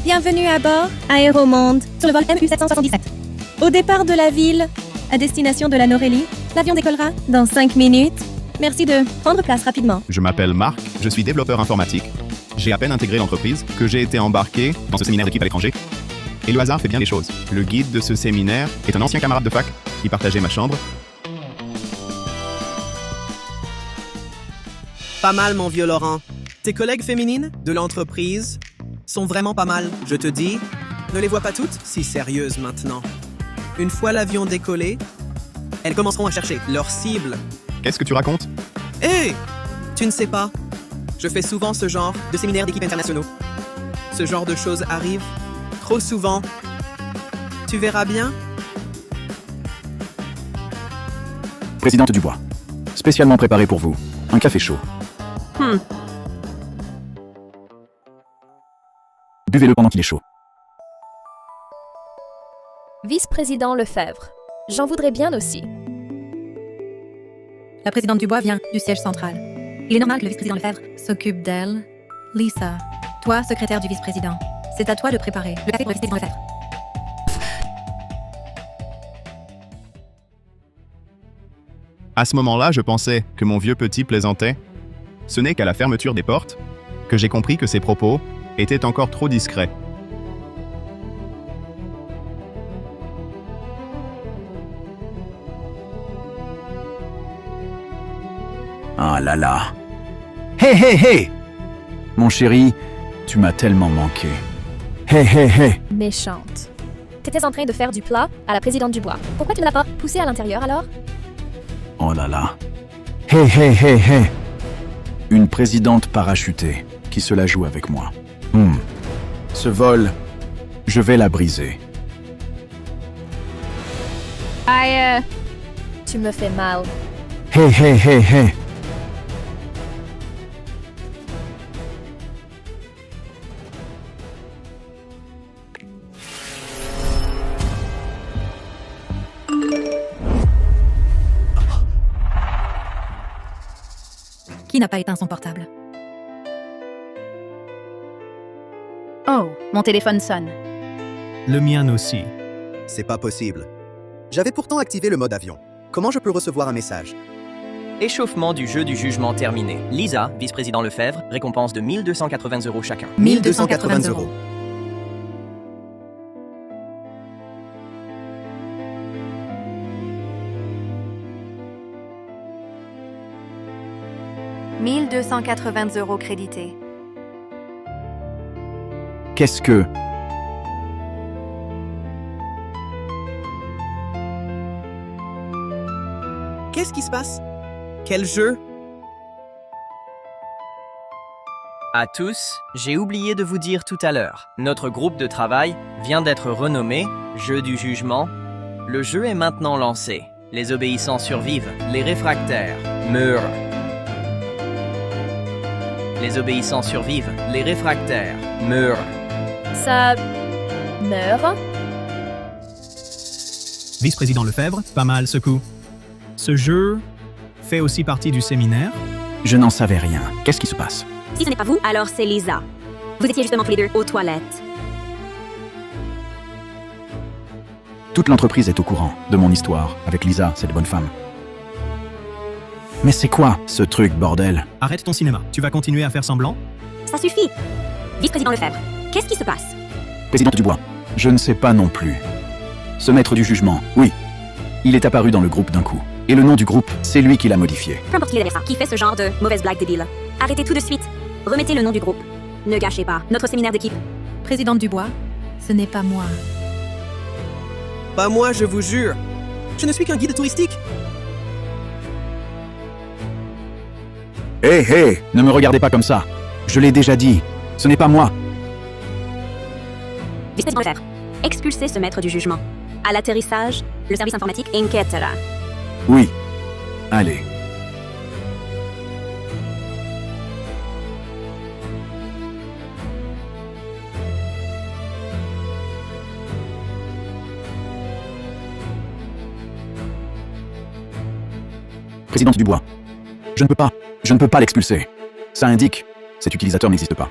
Bienvenue à bord, Aéromonde, sur le vol MU777. Au départ de la ville, à destination de la Norélie, l'avion décollera dans 5 minutes. Merci de prendre place rapidement. Je m'appelle Marc, je suis développeur informatique. J'ai à peine intégré l'entreprise que j'ai été embarqué dans ce séminaire d'équipe à l'étranger. Et le hasard fait bien les choses. Le guide de ce séminaire est un ancien camarade de fac qui partageait ma chambre. Pas mal, mon vieux Laurent. Tes collègues féminines de l'entreprise sont vraiment pas mal, je te dis. Ne les vois pas toutes si sérieuses maintenant. Une fois l'avion décollé, elles commenceront à chercher leur cible. Qu'est-ce que tu racontes? Hé! Tu ne sais pas. Je fais souvent ce genre de séminaires d'équipes internationaux. Ce genre de choses arrive trop souvent. Tu verras bien. Présidente Dubois, spécialement préparé pour vous. Un café chaud. Buvez-le pendant qu'il est chaud. Vice-président Lefebvre. J'en voudrais bien aussi. La présidente Dubois vient du siège central. Il est normal que le vice-président Lefebvre s'occupe d'elle. Lisa, toi, secrétaire du vice-président, c'est à toi de préparer le café pour le vice-président Lefebvre. À ce moment-là, je pensais que mon vieux petit plaisantait. Ce n'est qu'à la fermeture des portes que j'ai compris que ses propos étaient encore trop discrets. Ah là là. Hé hé hé! Mon chéri, tu m'as tellement manqué. Hé hé hé! Méchante. T'étais en train de faire du plat à la présidente Dubois. Pourquoi tu ne l'as pas poussée à l'intérieur alors? Oh là là. Hé hé hé hé! Une présidente parachutée qui se la joue avec moi. Ce vol, je vais la briser. Aïe. Tu me fais mal. Hé hé hé hé! Qui n'a pas éteint son portable? Oh, mon téléphone sonne. Le mien aussi. C'est pas possible. J'avais pourtant activé le mode avion. Comment je peux recevoir un message? Échauffement du jeu du jugement terminé. Lisa, vice-président Lefebvre, récompense de 1280 € chacun. 1280 €. « 1280 € crédités. Qu'est-ce que... Qu'est-ce qui se passe? Quel jeu? À tous, j'ai oublié de vous dire tout à l'heure. Notre groupe de travail vient d'être renommé Jeu du jugement. Le jeu est maintenant lancé. Les obéissants survivent, les réfractaires meurent. Les obéissants survivent, les réfractaires meurent. Ça... meurt? Vice-président Lefebvre, pas mal ce coup. Ce jeu fait aussi partie du séminaire. Je n'en savais rien. Qu'est-ce qui se passe? Si ce n'est pas vous, alors c'est Lisa. Vous étiez justement tous les deux aux toilettes. Toute l'entreprise est au courant de mon histoire avec Lisa, cette bonne femme. Mais c'est quoi, ce truc, bordel? Arrête ton cinéma. Tu vas continuer à faire semblant? Ça suffit. Vice-président Lefebvre, qu'est-ce qui se passe? Présidente Dubois, je ne sais pas non plus. Ce maître du jugement, oui. Il est apparu dans le groupe d'un coup. Et le nom du groupe, c'est lui qui l'a modifié. Peu importe qui est derrière ça, qui fait ce genre de mauvaise blague débile. Arrêtez tout de suite. Remettez le nom du groupe. Ne gâchez pas notre séminaire d'équipe. Présidente Dubois, ce n'est pas moi. Pas moi, je vous jure. Je ne suis qu'un guide touristique. Hé hé, ne me regardez pas comme ça. Je l'ai déjà dit. Ce n'est pas moi. Vice-président Lefebvre, expulsez ce maître du jugement. À l'atterrissage, le service informatique inquiétera. Oui. Allez. Présidente Dubois, je ne peux pas l'expulser. Ça indique, cet utilisateur n'existe pas.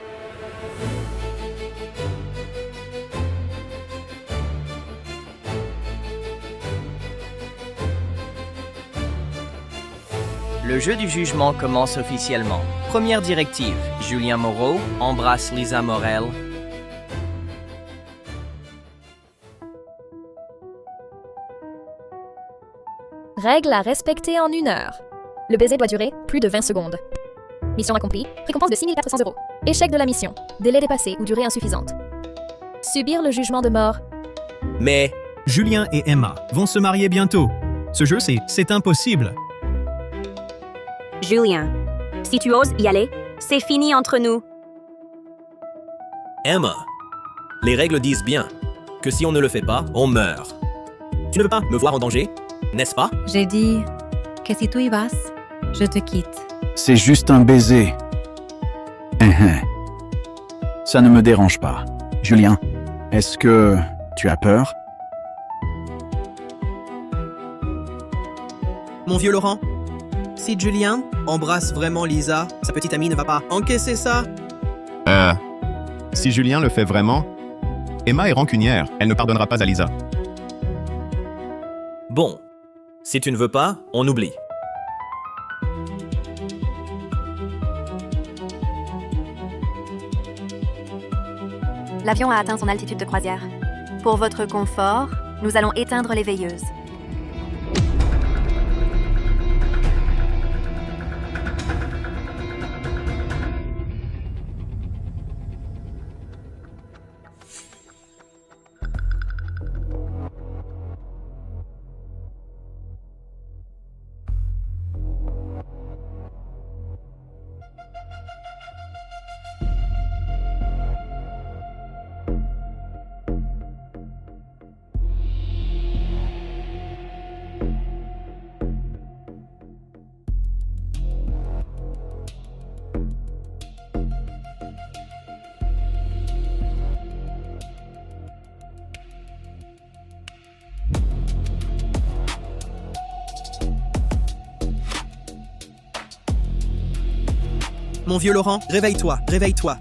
Le jeu du jugement commence officiellement. Première directive. Julien Moreau embrasse Lisa Morel. Règle à respecter en 1 heure. Le baiser doit durer plus de 20 secondes. Mission accomplie. Récompense de 6 400 €. Échec de la mission. Délai dépassé ou durée insuffisante. Subir le jugement de mort. Mais Julien et Emma vont se marier bientôt. Ce jeu, c'est impossible. Julien, si tu oses y aller, c'est fini entre nous. Emma, les règles disent bien que si on ne le fait pas, on meurt. Tu ne veux pas me voir en danger, n'est-ce pas? J'ai dit que si tu y vas, je te quitte. C'est juste un baiser. Ça ne me dérange pas. Julien, est-ce que tu as peur? Mon vieux Laurent, si Julien embrasse vraiment Lisa, sa petite amie ne va pas encaisser ça. Si Julien le fait vraiment, Emma est rancunière. Elle ne pardonnera pas à Lisa. Bon, si tu ne veux pas, on oublie. L'avion a atteint son altitude de croisière. Pour votre confort, nous allons éteindre les veilleuses. Mon vieux Laurent, réveille-toi, réveille-toi.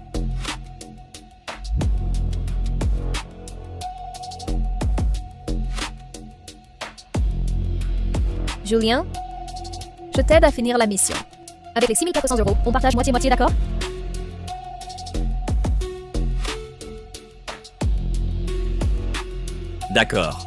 Julien, je t'aide à finir la mission. Avec les 6 400 €, on partage moitié-moitié, d'accord? D'accord.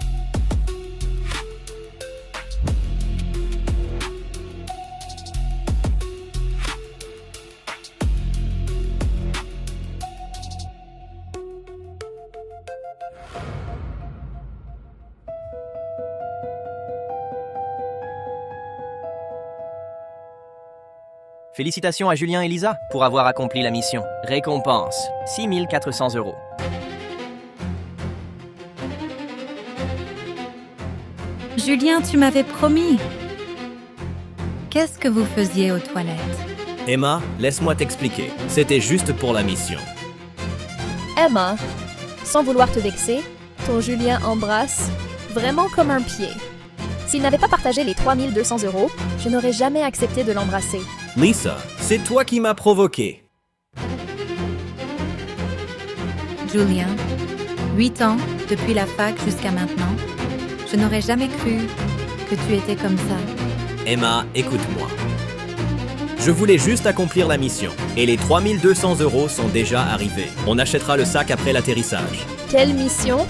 Félicitations à Julien et Lisa pour avoir accompli la mission. Récompense, 6 400 €. Julien, tu m'avais promis. Qu'est-ce que vous faisiez aux toilettes? Emma, laisse-moi t'expliquer. C'était juste pour la mission. Emma, sans vouloir te vexer, ton Julien embrasse vraiment comme un pied. S'il n'avait pas partagé les 3 200 €, je n'aurais jamais accepté de l'embrasser. Lisa, c'est toi qui m'as provoqué. Julien, 8 ans, depuis la fac jusqu'à maintenant, je n'aurais jamais cru que tu étais comme ça. Emma, écoute-moi. Je voulais juste accomplir la mission. Et les 3 200 € sont déjà arrivés. On achètera le sac après l'atterrissage. Quelle mission?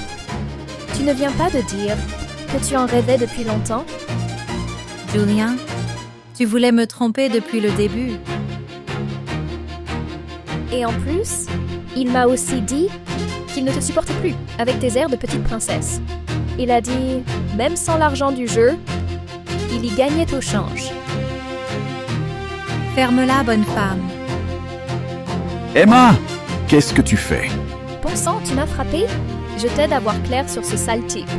Tu ne viens pas de dire que tu en rêvais depuis longtemps? Julien, tu voulais me tromper depuis le début. Et en plus, il m'a aussi dit qu'il ne te supportait plus avec tes airs de petite princesse. Il a dit, même sans l'argent du jeu, il y gagnait au change. Ferme-la, bonne femme. Emma, qu'est-ce que tu fais? Bon sang, tu m'as frappé? Je t'aide à voir clair sur ce sale type.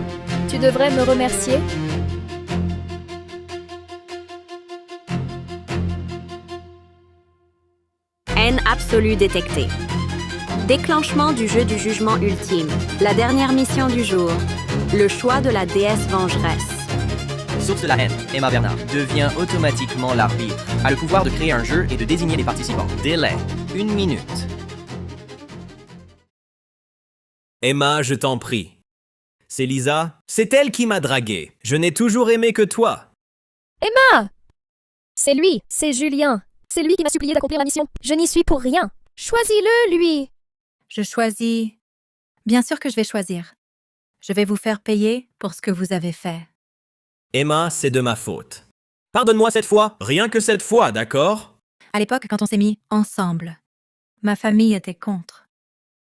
Tu devrais me remercier. Haine absolue détectée. Déclenchement du jeu du jugement ultime. La dernière mission du jour. Le choix de la déesse vengeresse. Source de la haine, Emma Bernard devient automatiquement l'arbitre. A le pouvoir de créer un jeu et de désigner les participants. Délai, 1 minute. Emma, je t'en prie. C'est Lisa? C'est elle qui m'a dragué. Je n'ai toujours aimé que toi. Emma! C'est lui, c'est Julien. C'est lui qui m'a supplié d'accomplir la mission. Je n'y suis pour rien. Choisis-le, lui. Je choisis. Bien sûr que je vais choisir. Je vais vous faire payer pour ce que vous avez fait. Emma, c'est de ma faute. Pardonne-moi cette fois, rien que cette fois, d'accord? À l'époque, quand on s'est mis ensemble, ma famille était contre.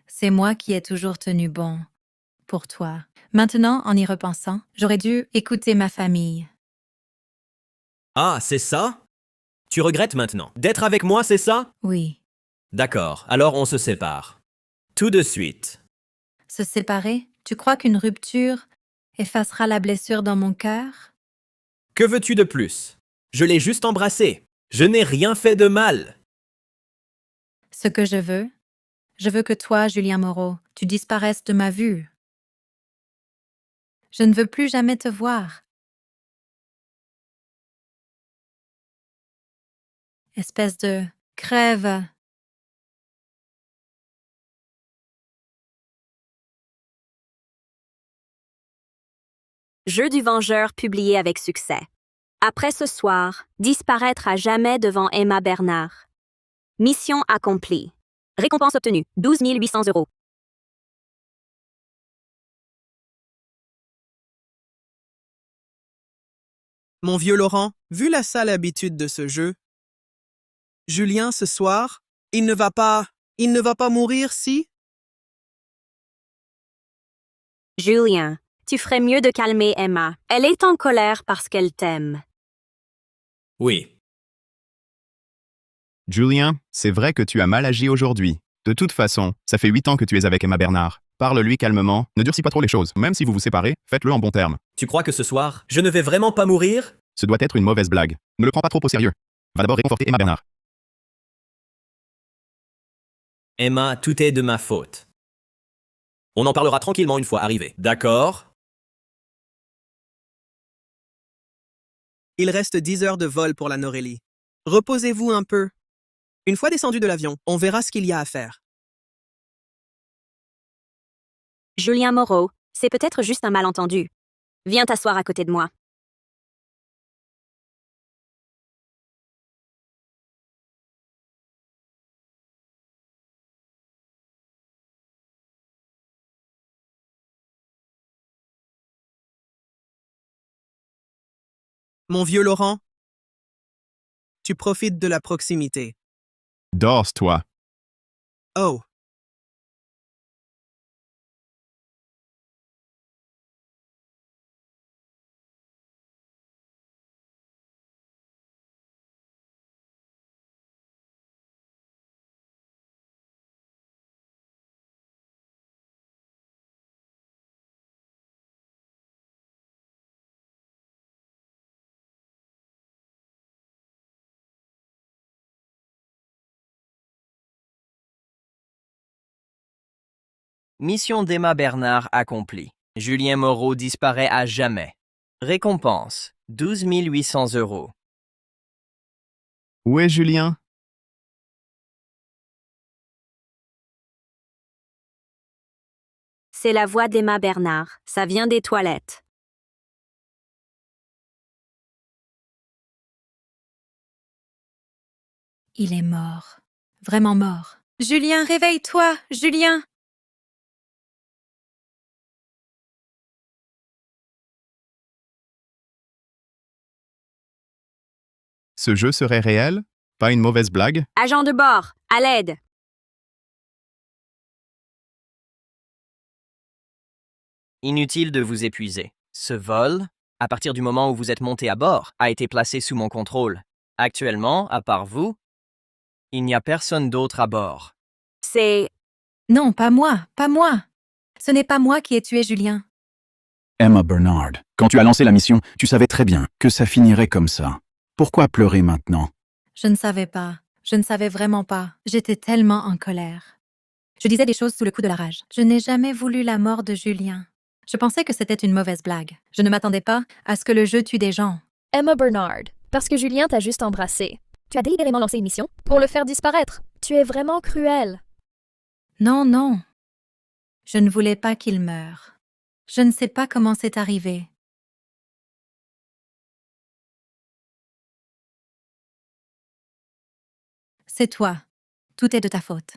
C'est moi qui ai toujours tenu bon pour toi. Maintenant, en y repensant, j'aurais dû écouter ma famille. Ah, c'est ça? Tu regrettes maintenant d'être avec moi, c'est ça? Oui. D'accord, alors on se sépare. Tout de suite. Se séparer? Tu crois qu'une rupture effacera la blessure dans mon cœur? Que veux-tu de plus? Je l'ai juste embrassé. Je n'ai rien fait de mal. Ce que je veux que toi, Julien Moreau, tu disparaisses de ma vue. Je ne veux plus jamais te voir. Espèce de crève. Jeu du Vengeur publié avec succès. Après ce soir, disparaître à jamais devant Emma Bernard. Mission accomplie. Récompense obtenue, 12 800 €. Mon vieux Laurent, vu la sale habitude de ce jeu, Julien, ce soir, il ne va pas mourir si? Julien, tu ferais mieux de calmer Emma. Elle est en colère parce qu'elle t'aime. Oui. Julien, c'est vrai que tu as mal agi aujourd'hui. De toute façon, ça fait 8 ans que tu es avec Emma Bernard. Parle-lui calmement, ne durcis pas trop les choses. Même si vous vous séparez, faites-le en bons termes. Tu crois que ce soir, je ne vais vraiment pas mourir? Ce doit être une mauvaise blague. Ne le prends pas trop au sérieux. Va d'abord réconforter Emma Bernard. Emma, tout est de ma faute. On en parlera tranquillement une fois arrivé. D'accord? Il reste 10 heures de vol pour la Norélie. Reposez-vous un peu. Une fois descendu de l'avion, on verra ce qu'il y a à faire. Julien Moreau, c'est peut-être juste un malentendu. Viens t'asseoir à côté de moi. Mon vieux Laurent, tu profites de la proximité. Dors, toi. Oh. Mission d'Emma Bernard accomplie. Julien Moreau disparaît à jamais. Récompense, 12 800 €. Où est Julien? C'est la voix d'Emma Bernard. Ça vient des toilettes. Il est mort. Vraiment mort. Julien, réveille-toi, Julien! Ce jeu serait réel? Pas une mauvaise blague? Agent de bord, à l'aide! Inutile de vous épuiser. Ce vol, à partir du moment où vous êtes monté à bord, a été placé sous mon contrôle. Actuellement, à part vous, il n'y a personne d'autre à bord. C'est... Non, pas moi, pas moi. Ce n'est pas moi qui ai tué Julien. Emma Bernard, quand tu as lancé la mission, tu savais très bien que ça finirait comme ça. Pourquoi pleurer maintenant? Je ne savais pas. Je ne savais vraiment pas. J'étais tellement en colère. Je disais des choses sous le coup de la rage. Je n'ai jamais voulu la mort de Julien. Je pensais que c'était une mauvaise blague. Je ne m'attendais pas à ce que le jeu tue des gens. Emma Bernard, parce que Julien t'a juste embrassé. Tu as délibérément lancé une mission pour le faire disparaître. Tu es vraiment cruel. Non, non. Je ne voulais pas qu'il meure. Je ne sais pas comment c'est arrivé. C'est toi. Tout est de ta faute.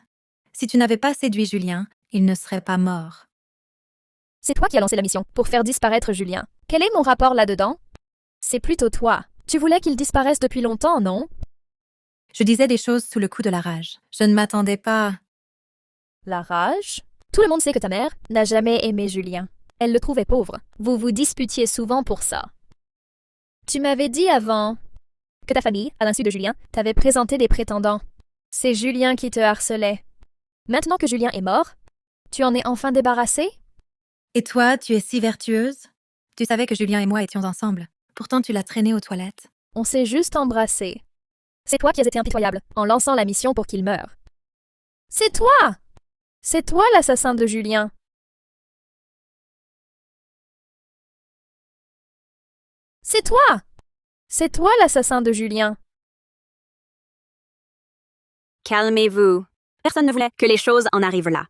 Si tu n'avais pas séduit Julien, il ne serait pas mort. C'est toi qui as lancé la mission pour faire disparaître Julien. Quel est mon rapport là-dedans? C'est plutôt toi. Tu voulais qu'il disparaisse depuis longtemps, non? Je disais des choses sous le coup de la rage. Je ne m'attendais pas... La rage? Tout le monde sait que ta mère n'a jamais aimé Julien. Elle le trouvait pauvre. Vous vous disputiez souvent pour ça. Tu m'avais dit avant que ta famille, à l'insu de Julien, t'avait présenté des prétendants. C'est Julien qui te harcelait. Maintenant que Julien est mort, tu en es enfin débarrassé? Et toi, tu es si vertueuse? Tu savais que Julien et moi étions ensemble. Pourtant, tu l'as traîné aux toilettes. On s'est juste embrassés. C'est toi qui as été impitoyable en lançant la mission pour qu'il meure. C'est toi! C'est toi l'assassin de Julien. C'est toi! C'est toi l'assassin de Julien. Calmez-vous. Personne ne voulait que les choses en arrivent là.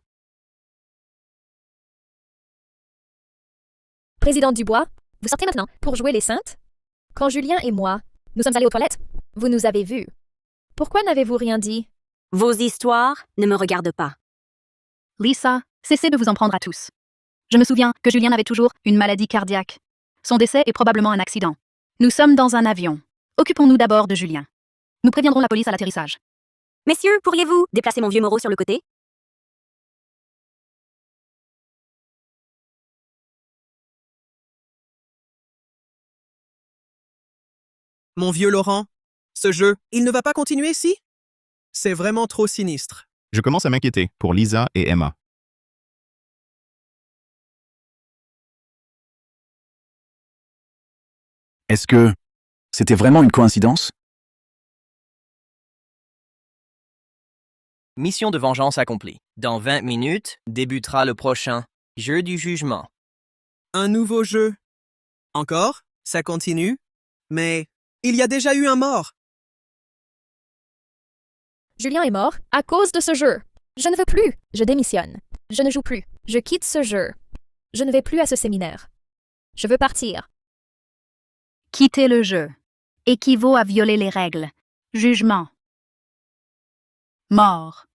Président Dubois, vous sortez maintenant pour jouer les saintes? Quand Julien et moi, nous sommes allés aux toilettes, vous nous avez vus. Pourquoi n'avez-vous rien dit? Vos histoires ne me regardent pas. Lisa, cessez de vous en prendre à tous. Je me souviens que Julien avait toujours une maladie cardiaque. Son décès est probablement un accident. Nous sommes dans un avion. Occupons-nous d'abord de Julien. Nous préviendrons la police à l'atterrissage. Messieurs, pourriez-vous déplacer mon vieux Moreau sur le côté? Mon vieux Laurent, ce jeu, il ne va pas continuer si? C'est vraiment trop sinistre. Je commence à m'inquiéter pour Lisa et Emma. Est-ce que c'était vraiment une coïncidence? Mission de vengeance accomplie. Dans 20 minutes, débutera le prochain jeu du jugement. Un nouveau jeu. Encore? Ça continue? Mais il y a déjà eu un mort. Julien est mort à cause de ce jeu. Je ne veux plus. Je démissionne. Je ne joue plus. Je quitte ce jeu. Je ne vais plus à ce séminaire. Je veux partir. Quitter le jeu équivaut à violer les règles. Jugement. Mort.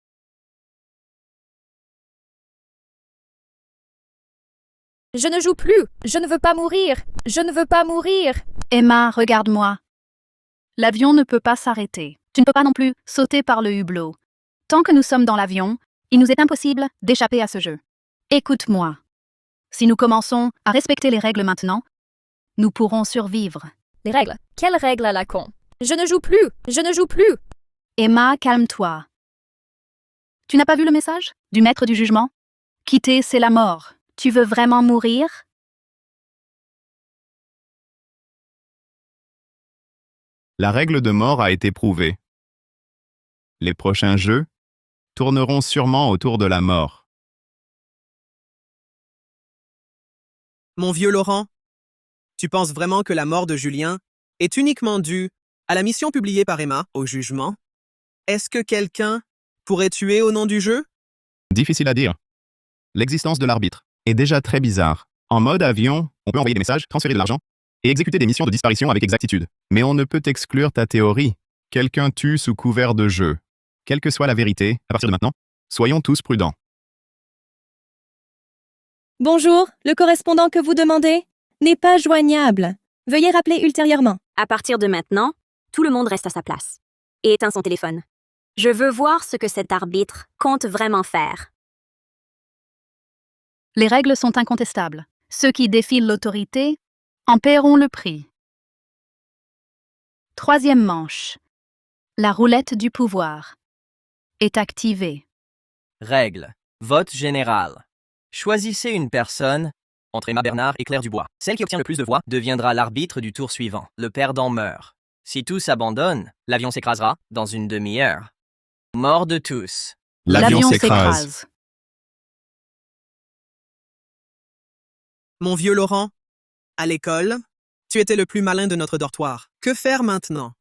Je ne joue plus. Je ne veux pas mourir. Je ne veux pas mourir. Emma, regarde-moi. L'avion ne peut pas s'arrêter. Tu ne peux pas non plus sauter par le hublot. Tant que nous sommes dans l'avion, il nous est impossible d'échapper à ce jeu. Écoute-moi. Si nous commençons à respecter les règles maintenant, nous pourrons survivre. Les règles? Quelles règles à la con? Je ne joue plus. Je ne joue plus. Emma, calme-toi. Tu n'as pas vu le message du maître du jugement? Quitter, c'est la mort. Tu veux vraiment mourir? La règle de mort a été prouvée. Les prochains jeux tourneront sûrement autour de la mort. Mon vieux Laurent, tu penses vraiment que la mort de Julien est uniquement due à la mission publiée par Emma au jugement? Est-ce que quelqu'un pourrait tuer au nom du jeu? Difficile à dire. L'existence de l'arbitre est déjà très bizarre. En mode avion, on peut envoyer des messages, transférer de l'argent et exécuter des missions de disparition avec exactitude. Mais on ne peut exclure ta théorie. Quelqu'un tue sous couvert de jeu. Quelle que soit la vérité, à partir de maintenant, soyons tous prudents. Bonjour, le correspondant que vous demandez n'est pas joignable. Veuillez rappeler ultérieurement. À partir de maintenant, tout le monde reste à sa place et éteint son téléphone. Je veux voir ce que cet arbitre compte vraiment faire. Les règles sont incontestables. Ceux qui défient l'autorité en paieront le prix. Troisième manche. La roulette du pouvoir est activée. Règle. Vote général. Choisissez une personne entre Emma Bernard et Claire Dubois. Celle qui obtient le plus de voix deviendra l'arbitre du tour suivant. Le perdant meurt. Si tous abandonnent, l'avion s'écrasera dans une demi-heure. Mort de tous. L'avion s'écrase. Mon vieux Laurent, à l'école, tu étais le plus malin de notre dortoir. Que faire maintenant?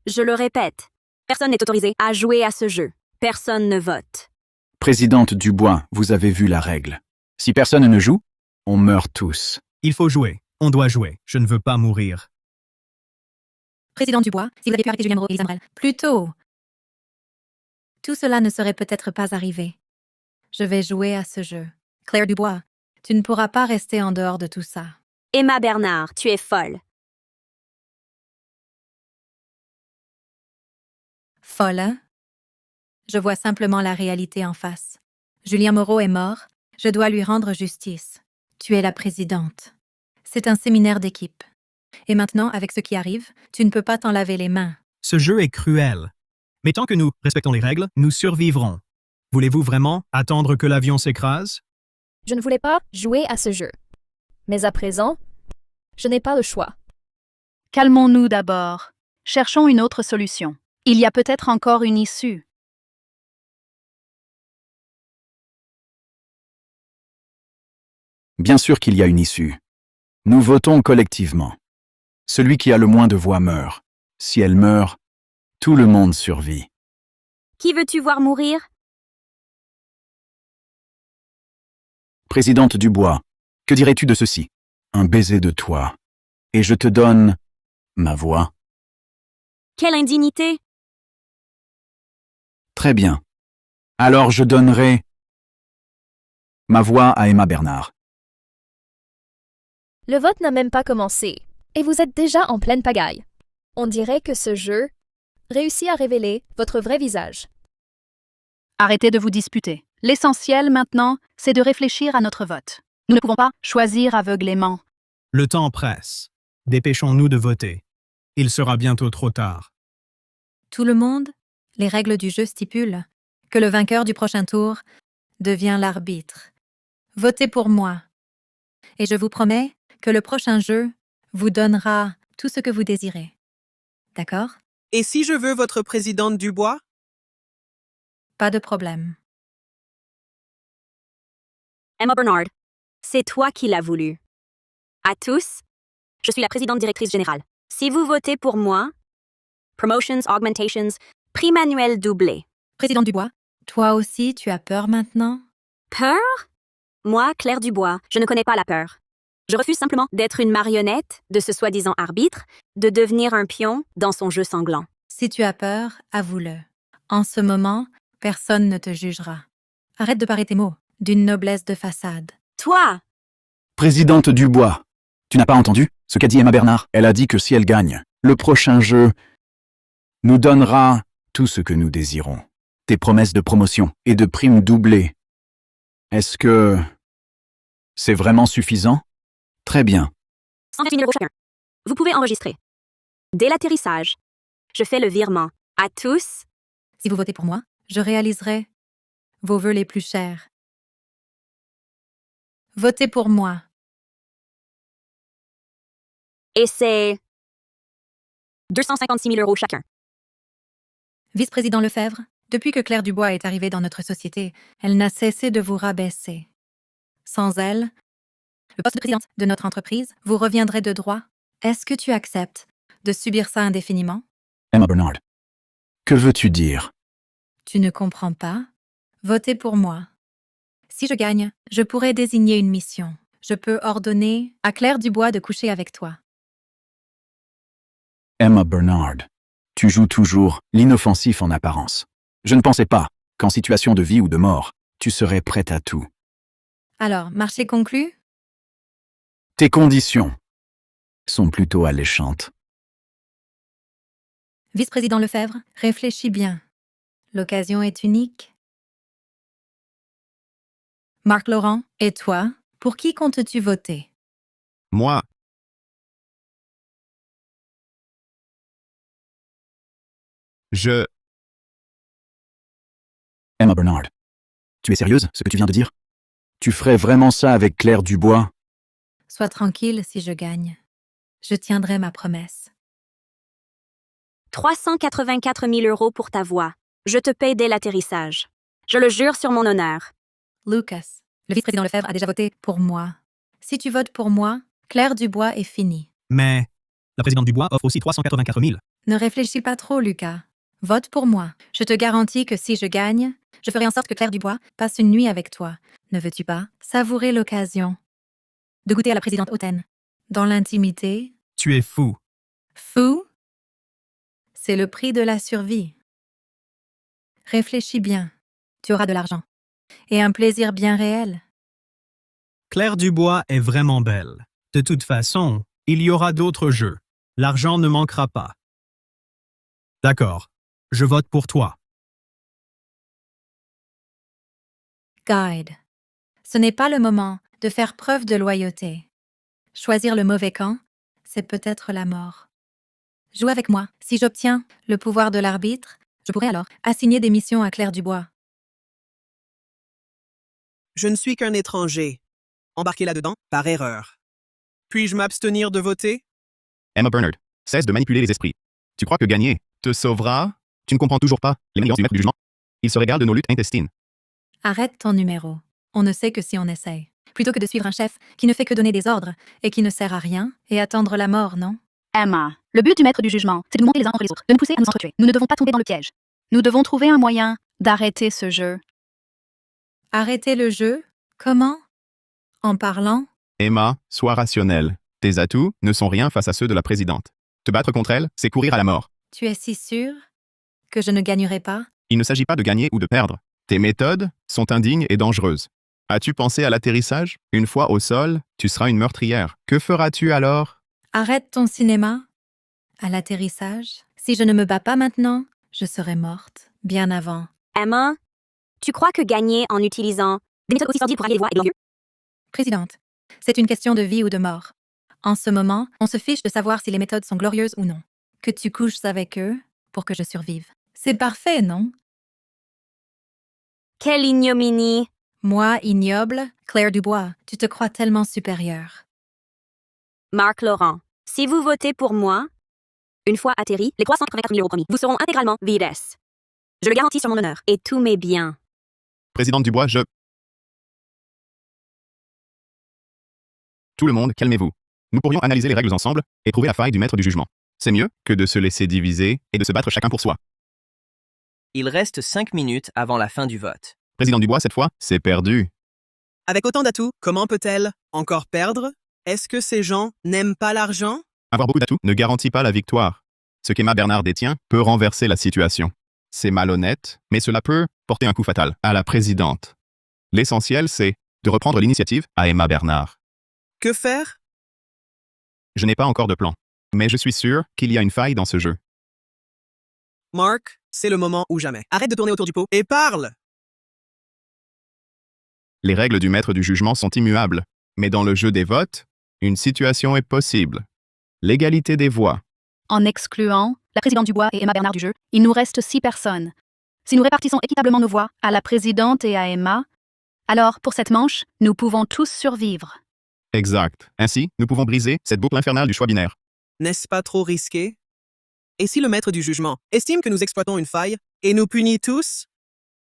Je le répète, personne n'est autorisé à jouer à ce jeu. Personne ne vote. Présidente Dubois, vous avez vu la règle. Si personne ne joue, on meurt tous. Il faut jouer. On doit jouer. Je ne veux pas mourir. Président Dubois, si vous avez pu arrêter Julien Moreau et Lisa Morel. Plus tôt. Tout cela ne serait peut-être pas arrivé. Je vais jouer à ce jeu. Claire Dubois, tu ne pourras pas rester en dehors de tout ça. Emma Bernard, tu es folle. Folle, hein? Je vois simplement la réalité en face. Julien Moreau est mort, je dois lui rendre justice. Tu es la présidente. C'est un séminaire d'équipe. Et maintenant, avec ce qui arrive, tu ne peux pas t'en laver les mains. Ce jeu est cruel. Mais tant que nous respectons les règles, nous survivrons. Voulez-vous vraiment attendre que l'avion s'écrase? Je ne voulais pas jouer à ce jeu. Mais à présent, je n'ai pas le choix. Calmons-nous d'abord. Cherchons une autre solution. Il y a peut-être encore une issue. Bien sûr qu'il y a une issue. Nous votons collectivement. Celui qui a le moins de voix meurt. Si elle meurt, tout le monde survit. Qui veux-tu voir mourir? Présidente Dubois, que dirais-tu de ceci? Un baiser de toi. Et je te donne ma voix. Quelle indignité! Très bien. Alors je donnerai ma voix à Emma Bernard. Le vote n'a même pas commencé, et vous êtes déjà en pleine pagaille. On dirait que ce jeu réussit à révéler votre vrai visage. Arrêtez de vous disputer. L'essentiel maintenant, c'est de réfléchir à notre vote. Nous ne pouvons pas choisir aveuglément. Le temps presse. Dépêchons-nous de voter. Il sera bientôt trop tard. Tout le monde, les règles du jeu stipulent que le vainqueur du prochain tour devient l'arbitre. Votez pour moi. Et je vous promets que le prochain jeu vous donnera tout ce que vous désirez. D'accord? Et si je veux votre présidente Dubois? Pas de problème. Emma Bernard, c'est toi qui l'as voulu. À tous, je suis la présidente directrice générale. Si vous votez pour moi, promotions, augmentations, prime annuel doublé. Président Dubois, toi aussi tu as peur maintenant? Peur? Moi, Claire Dubois, je ne connais pas la peur. Je refuse simplement d'être une marionnette de ce soi-disant arbitre, de devenir un pion dans son jeu sanglant. Si tu as peur, avoue-le. En ce moment, personne ne te jugera. Arrête de parer tes mots, d'une noblesse de façade. Toi! Présidente Dubois, tu n'as pas entendu ce qu'a dit Emma Bernard? Elle a dit que si elle gagne, le prochain jeu nous donnera tout ce que nous désirons. Tes promesses de promotion et de primes doublées. Est-ce que c'est vraiment suffisant? Très bien. 128 000 € chacun. Vous pouvez enregistrer. Dès l'atterrissage, je fais le virement. À tous. Si vous votez pour moi, je réaliserai vos vœux les plus chers. Votez pour moi. Et c'est 256 000 € chacun. Vice-président Lefebvre, depuis que Claire Dubois est arrivée dans notre société, elle n'a cessé de vous rabaisser. Sans elle, le poste de présidente de notre entreprise vous reviendrait de droit. Est-ce que tu acceptes de subir ça indéfiniment? Emma Bernard, que veux-tu dire? Tu ne comprends pas? Votez pour moi. Si je gagne, je pourrai désigner une mission. Je peux ordonner à Claire Dubois de coucher avec toi. Emma Bernard, tu joues toujours l'inoffensif en apparence. Je ne pensais pas qu'en situation de vie ou de mort, tu serais prête à tout. Alors, marché conclu? Tes conditions sont plutôt alléchantes. Vice-président Lefebvre, réfléchis bien. L'occasion est unique. Marc Laurent, et toi, pour qui comptes-tu voter? Moi. Emma Bernard, tu es sérieuse, ce que tu viens de dire? Tu ferais vraiment ça avec Claire Dubois? Sois tranquille si je gagne. Je tiendrai ma promesse. 384 000 € pour ta voix. Je te paye dès l'atterrissage. Je le jure sur mon honneur. Lucas, le vice-président Lefebvre a déjà voté pour moi. Si tu votes pour moi, Claire Dubois est finie. Mais la présidente Dubois offre aussi 384 000. Ne réfléchis pas trop, Lucas. Vote pour moi. Je te garantis que si je gagne, je ferai en sorte que Claire Dubois passe une nuit avec toi. Ne veux-tu pas savourer l'occasion de goûter à la présidente hautaine? Dans l'intimité? Tu es fou. Fou? C'est le prix de la survie. Réfléchis bien. Tu auras de l'argent. Et un plaisir bien réel. Claire Dubois est vraiment belle. De toute façon, il y aura d'autres jeux. L'argent ne manquera pas. D'accord. Je vote pour toi. Guide. Ce n'est pas le moment de faire preuve de loyauté. Choisir le mauvais camp, c'est peut-être la mort. Joue avec moi. Si j'obtiens le pouvoir de l'arbitre, je pourrai alors assigner des missions à Claire Dubois. Je ne suis qu'un étranger. Embarqué là-dedans par erreur. Puis-je m'abstenir de voter? Emma Bernard, cesse de manipuler les esprits. Tu crois que gagner te sauvera? Tu ne comprends toujours pas les manigances du maître du jugement? Il se régale de nos luttes intestines. Arrête ton numéro. On ne sait que si on essaye. Plutôt que de suivre un chef qui ne fait que donner des ordres et qui ne sert à rien et attendre la mort, non? Emma, le but du maître du jugement, c'est de nous monter les uns contre les autres, de nous pousser à nous entretuer. Nous ne devons pas tomber dans le piège. Nous devons trouver un moyen d'arrêter ce jeu. Arrêter le jeu? Comment? En parlant? Emma, sois rationnelle. Tes atouts ne sont rien face à ceux de la présidente. Te battre contre elle, c'est courir à la mort. Tu es si sûr que je ne gagnerai pas? Il ne s'agit pas de gagner ou de perdre. Tes méthodes sont indignes et dangereuses. As-tu pensé à l'atterrissage? Une fois au sol, tu seras une meurtrière. Que feras-tu alors? Arrête ton cinéma. À l'atterrissage, si je ne me bats pas maintenant, je serai morte, bien avant. Emma, tu crois que gagner en utilisant des méthodes aussi sordides pour allier les voix est glorieux? Présidente, c'est une question de vie ou de mort. En ce moment, on se fiche de savoir si les méthodes sont glorieuses ou non. Que tu couches avec eux pour que je survive. C'est parfait, non? Quelle ignominie! Moi, ignoble, Claire Dubois, tu te crois tellement supérieure. Marc Laurent, si vous votez pour moi, une fois atterri, les 384 000 € promis vous seront intégralement vides. Je le garantis sur mon honneur et tous mes biens. Présidente Dubois, Tout le monde, calmez-vous. Nous pourrions analyser les règles ensemble et trouver la faille du maître du jugement. C'est mieux que de se laisser diviser et de se battre chacun pour soi. Il reste 5 minutes avant la fin du vote. Président Dubois, cette fois, c'est perdu. Avec autant d'atouts, comment peut-elle encore perdre? Est-ce que ces gens n'aiment pas l'argent? Avoir beaucoup d'atouts ne garantit pas la victoire. Ce qu'Emma Bernard détient peut renverser la situation. C'est malhonnête, mais cela peut porter un coup fatal à la présidente. L'essentiel, c'est de reprendre l'initiative à Emma Bernard. Que faire? Je n'ai pas encore de plan, mais je suis sûr qu'il y a une faille dans ce jeu. Mark, c'est le moment ou jamais. Arrête de tourner autour du pot et parle! Les règles du maître du jugement sont immuables, mais dans le jeu des votes, une situation est possible. L'égalité des voix. En excluant la présidente Dubois et Emma Bernard du jeu, il nous reste 6 personnes. Si nous répartissons équitablement nos voix à la présidente et à Emma, alors pour cette manche, nous pouvons tous survivre. Exact. Ainsi, nous pouvons briser cette boucle infernale du choix binaire. N'est-ce pas trop risqué? Et si le maître du jugement estime que nous exploitons une faille et nous punit tous?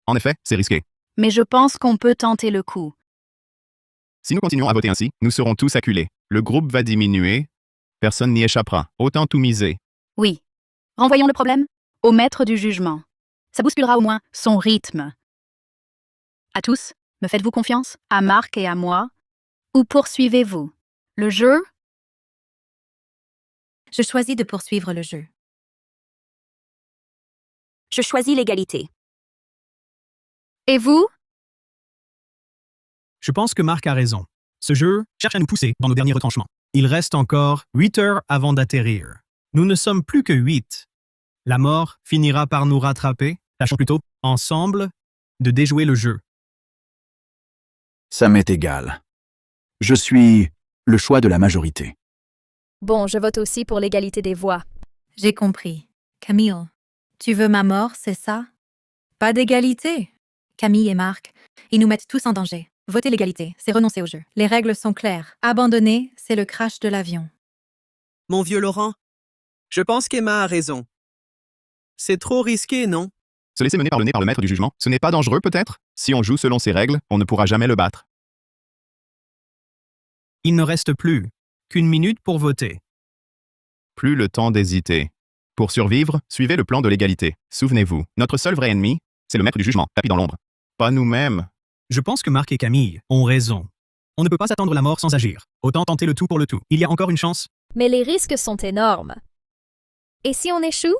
En effet, c'est risqué. Mais je pense qu'on peut tenter le coup. Si nous continuons à voter ainsi, nous serons tous acculés. Le groupe va diminuer. Personne n'y échappera. Autant tout miser. Oui. Renvoyons le problème au maître du jugement. Ça bousculera au moins son rythme. À tous, me faites-vous confiance? À Marc et à moi? Ou poursuivez-vous le jeu? Je choisis de poursuivre le jeu. Je choisis l'égalité. Et vous? Je pense que Marc a raison. Ce jeu cherche à nous pousser dans nos derniers retranchements. Il reste encore 8 heures avant d'atterrir. Nous ne sommes plus que 8. La mort finira par nous rattraper. Tâchons plutôt, ensemble, de déjouer le jeu. Ça m'est égal. Je suis le choix de la majorité. Bon, je vote aussi pour l'égalité des voix. J'ai compris. Camille, tu veux ma mort, c'est ça? Pas d'égalité. Camille et Marc, ils nous mettent tous en danger. Voter l'égalité, c'est renoncer au jeu. Les règles sont claires. Abandonner, c'est le crash de l'avion. Mon vieux Laurent, je pense qu'Emma a raison. C'est trop risqué, non? Se laisser mener par le nez par le maître du jugement, ce n'est pas dangereux peut-être? Si on joue selon ses règles, on ne pourra jamais le battre. Il ne reste plus qu'une minute pour voter. Plus le temps d'hésiter. Pour survivre, suivez le plan de l'égalité. Souvenez-vous, notre seul vrai ennemi, c'est le maître du jugement, tapis dans l'ombre. Pas nous-mêmes. Je pense que Marc et Camille ont raison. On ne peut pas s'attendre la mort sans agir. Autant tenter le tout pour le tout. Il y a encore une chance. Mais les risques sont énormes. Et si on échoue?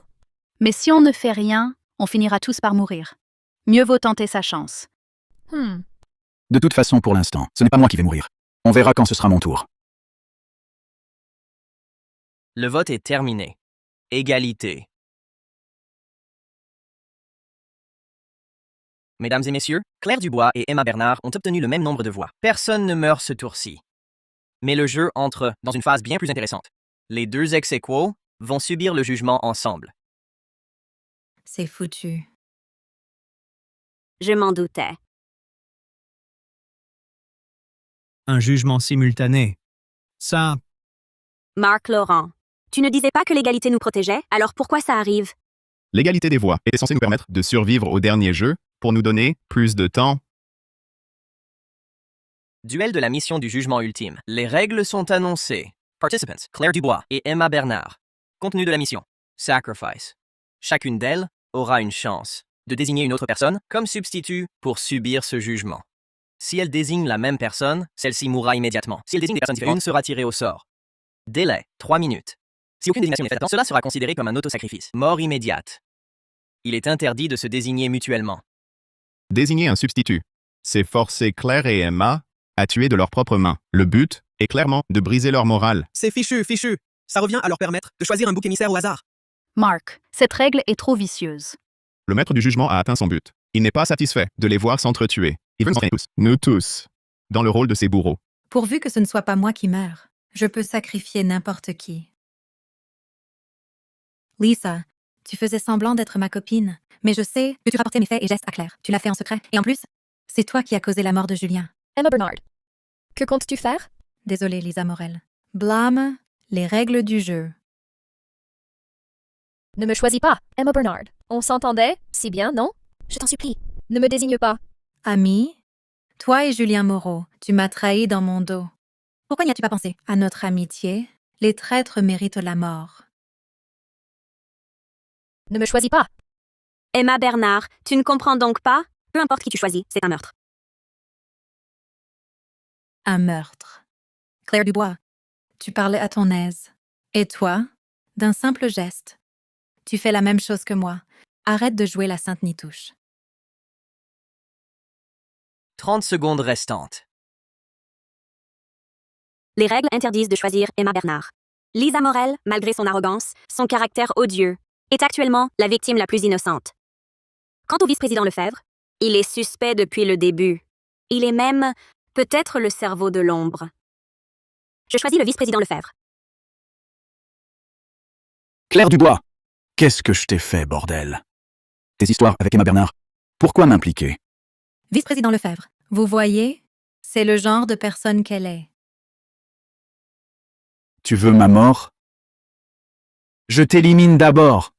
Mais si on ne fait rien, on finira tous par mourir. Mieux vaut tenter sa chance. De toute façon, pour l'instant, ce n'est pas moi qui vais mourir. On verra quand ce sera mon tour. Le vote est terminé. Égalité. Mesdames et messieurs, Claire Dubois et Emma Bernard ont obtenu le même nombre de voix. Personne ne meurt ce tour-ci. Mais le jeu entre dans une phase bien plus intéressante. Les deux ex-aequo vont subir le jugement ensemble. C'est foutu. Je m'en doutais. Un jugement simultané. Ça, Marc Laurent, tu ne disais pas que l'égalité nous protégeait, alors pourquoi ça arrive? L'égalité des voix était censée nous permettre de survivre au dernier jeu pour nous donner plus de temps. Duel de la mission du jugement ultime. Les règles sont annoncées. Participants, Claire Dubois et Emma Bernard. Contenu de la mission. Sacrifice. Chacune d'elles aura une chance de désigner une autre personne comme substitut pour subir ce jugement. Si elle désigne la même personne, celle-ci mourra immédiatement. Si elle désigne des personnes différentes, une sera tirée au sort. Délai, 3 minutes. Si aucune désignation n'est faite à temps, cela sera considéré comme un autosacrifice. Mort immédiate. Il est interdit de se désigner mutuellement. Désigner un substitut. C'est forcer Claire et Emma à tuer de leurs propres mains. Le but est clairement de briser leur morale. C'est fichu. Ça revient à leur permettre de choisir un bouc émissaire au hasard. Mark, cette règle est trop vicieuse. Le maître du jugement a atteint son but. Il n'est pas satisfait de les voir s'entretuer. Il veut nous entraîner tous, nous tous, dans le rôle de ses bourreaux. Pourvu que ce ne soit pas moi qui meure, je peux sacrifier n'importe qui. Lisa, tu faisais semblant d'être ma copine, mais je sais que tu rapportais mes faits et gestes à Claire. Tu l'as fait en secret. Et en plus, c'est toi qui as causé la mort de Julien. Emma Bernard, que comptes-tu faire? Désolée, Lisa Morel. Blâme les règles du jeu. Ne me choisis pas, Emma Bernard. On s'entendait, si bien, non? Je t'en supplie, ne me désigne pas. Ami, toi et Julien Moreau, tu m'as trahi dans mon dos. Pourquoi n'y as-tu pas pensé? À notre amitié, les traîtres méritent la mort. Ne me choisis pas. Emma Bernard, tu ne comprends donc pas? Peu importe qui tu choisis, c'est un meurtre. Un meurtre. Claire Dubois, tu parlais à ton aise. Et toi, d'un simple geste, tu fais la même chose que moi. Arrête de jouer la Sainte Nitouche. 30 secondes restantes. Les règles interdisent de choisir Emma Bernard. Lisa Morel, malgré son arrogance, son caractère odieux, est actuellement la victime la plus innocente. Quant au vice-président Lefebvre, il est suspect depuis le début. Il est même, peut-être, le cerveau de l'ombre. Je choisis le vice-président Lefebvre. Claire Dubois, qu'est-ce que je t'ai fait, bordel? Tes histoires avec Emma Bernard, pourquoi m'impliquer? Vice-président Lefebvre, vous voyez, c'est le genre de personne qu'elle est. Tu veux ma mort? Je t'élimine d'abord.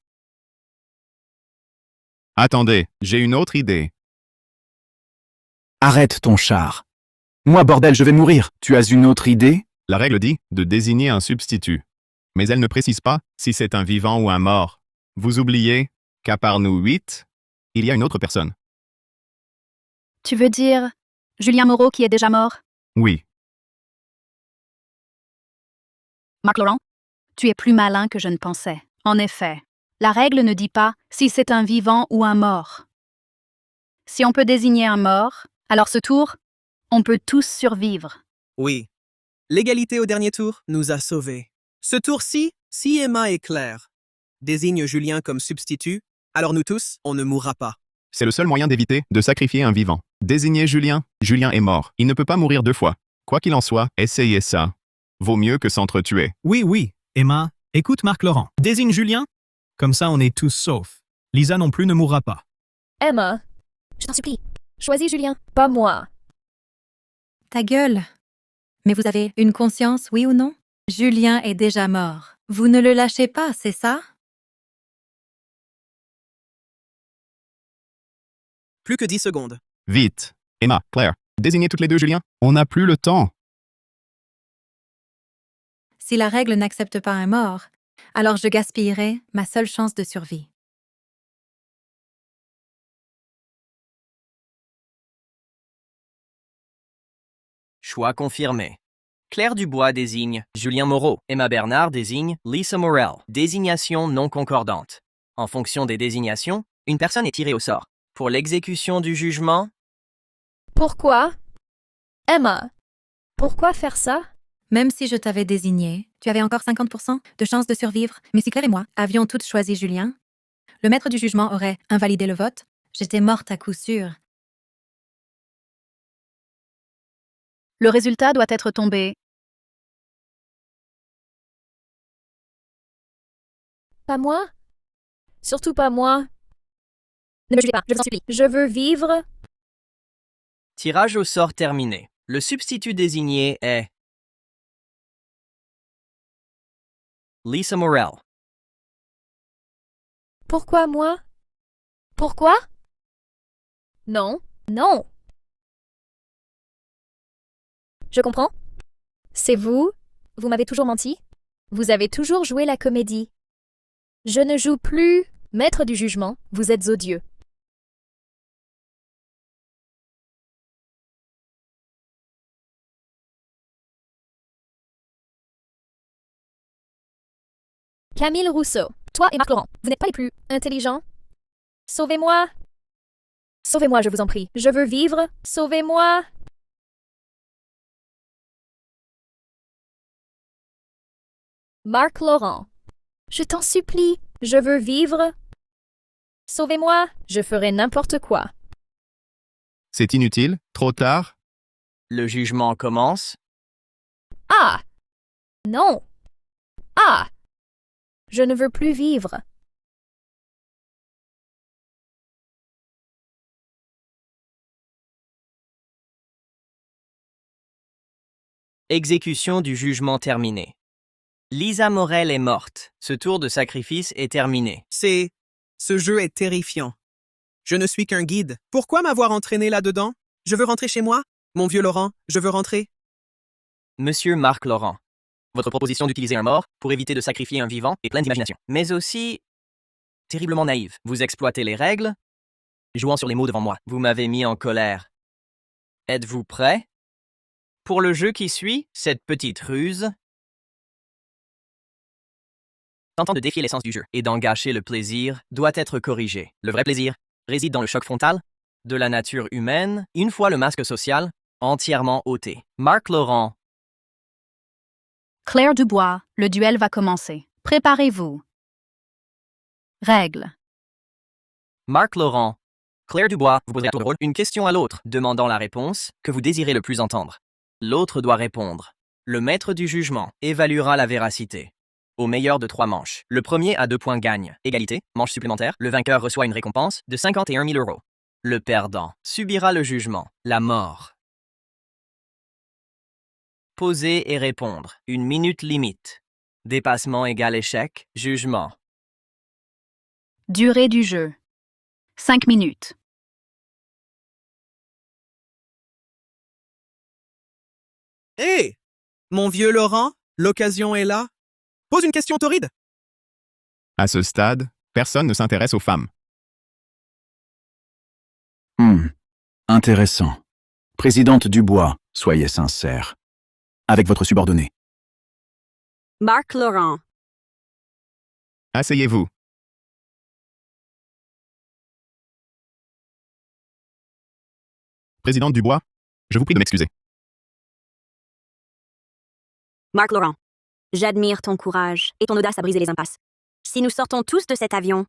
Attendez, j'ai une autre idée. Arrête ton char. Moi, bordel, je vais mourir. Tu as une autre idée? La règle dit de désigner un substitut. Mais elle ne précise pas si c'est un vivant ou un mort. Vous oubliez qu'à part nous 8, il y a une autre personne. Tu veux dire Julien Moreau qui est déjà mort? Oui. Marc Laurent, tu es plus malin que je ne pensais. En effet, la règle ne dit pas si c'est un vivant ou un mort. Si on peut désigner un mort, alors ce tour, on peut tous survivre. Oui. L'égalité au dernier tour nous a sauvés. Ce tour-ci, si Emma et Claire désignent Julien comme substitut, alors nous tous, on ne mourra pas. C'est le seul moyen d'éviter de sacrifier un vivant. Désignez Julien. Julien est mort. Il ne peut pas mourir 2 fois. Quoi qu'il en soit, essayez ça. Vaut mieux que s'entretuer. oui. Emma, écoute Marc Laurent. Désigne Julien. Comme ça, on est tous saufs. Lisa non plus ne mourra pas. Emma, je t'en supplie, choisis Julien, pas moi. Ta gueule. Mais vous avez une conscience, oui ou non? Julien est déjà mort. Vous ne le lâchez pas, c'est ça? Plus que 10 secondes. Vite. Emma, Claire, désignez toutes les deux Julien. On n'a plus le temps. Si la règle n'accepte pas un mort, alors je gaspillerai ma seule chance de survie. Choix confirmé. Claire Dubois désigne Julien Moreau. Emma Bernard désigne Lisa Morel. Désignation non concordante. En fonction des désignations, une personne est tirée au sort. Pour l'exécution du jugement, Pourquoi? Emma, pourquoi faire ça? Même si je t'avais désigné, tu avais encore 50% de chances de survivre, mais si Claire et moi avions toutes choisi Julien, le maître du jugement aurait invalidé le vote. J'étais morte à coup sûr. Le résultat doit être tombé. Pas moi? Surtout pas moi. Ne me jugez pas, je vous en supplie. Je veux vivre. tirage au sort terminé. Le substitut désigné est Lisa Morel. Pourquoi moi? Pourquoi? Non, non. Je comprends. C'est vous. Vous m'avez toujours menti. Vous avez toujours joué la comédie. Je ne joue plus. Maître du jugement, vous êtes odieux. Camille Rousseau, toi et Marc Laurent, vous n'êtes pas les plus intelligents. Sauvez-moi. Sauvez-moi, je vous en prie. Je veux vivre. Sauvez-moi. Marc Laurent, je t'en supplie, je veux vivre. Sauvez-moi, je ferai n'importe quoi. C'est inutile, trop tard. Le jugement commence. Ah! Non! Ah! Je ne veux plus vivre. Exécution du jugement terminée. Lisa Morel est morte. Ce tour de sacrifice est terminé. Ce jeu est terrifiant. Je ne suis qu'un guide. Pourquoi m'avoir entraîné là-dedans? Je veux rentrer chez moi. Mon vieux Laurent, je veux rentrer. Monsieur Marc Laurent, votre proposition d'utiliser un mort pour éviter de sacrifier un vivant est pleine d'imagination, mais aussi terriblement naïve. Vous exploitez les règles, jouant sur les mots devant moi. Vous m'avez mis en colère. Êtes-vous prêt? Pour le jeu qui suit, cette petite ruse tentant de défier l'essence du jeu et d'en gâcher le plaisir doit être corrigée. Le vrai plaisir réside dans le choc frontal de la nature humaine, une fois le masque social entièrement ôté. Marc Laurent. Claire Dubois, le duel va commencer. Préparez-vous. Règles. Marc Laurent. Claire Dubois, vous poserez à tour de rôle une question à l'autre, demandant la réponse que vous désirez le plus entendre. L'autre doit répondre. Le maître du jugement évaluera la véracité. Au meilleur de 3 manches. Le premier à 2 points gagne. Égalité, manche supplémentaire. Le vainqueur reçoit une récompense de 51 000 €. Le perdant subira le jugement, la mort. Poser et répondre. 1 minute limite. Dépassement égale échec. Jugement. Durée du jeu. 5 minutes. Hé! Mon vieux Laurent, l'occasion est là. Pose une question torride. À ce stade, personne ne s'intéresse aux femmes. Intéressant. Présidente Dubois, soyez sincère. Avec votre subordonné. Marc Laurent. Asseyez-vous. Présidente Dubois, je vous prie de m'excuser. Marc Laurent. J'admire ton courage et ton audace à briser les impasses. Si nous sortons tous de cet avion,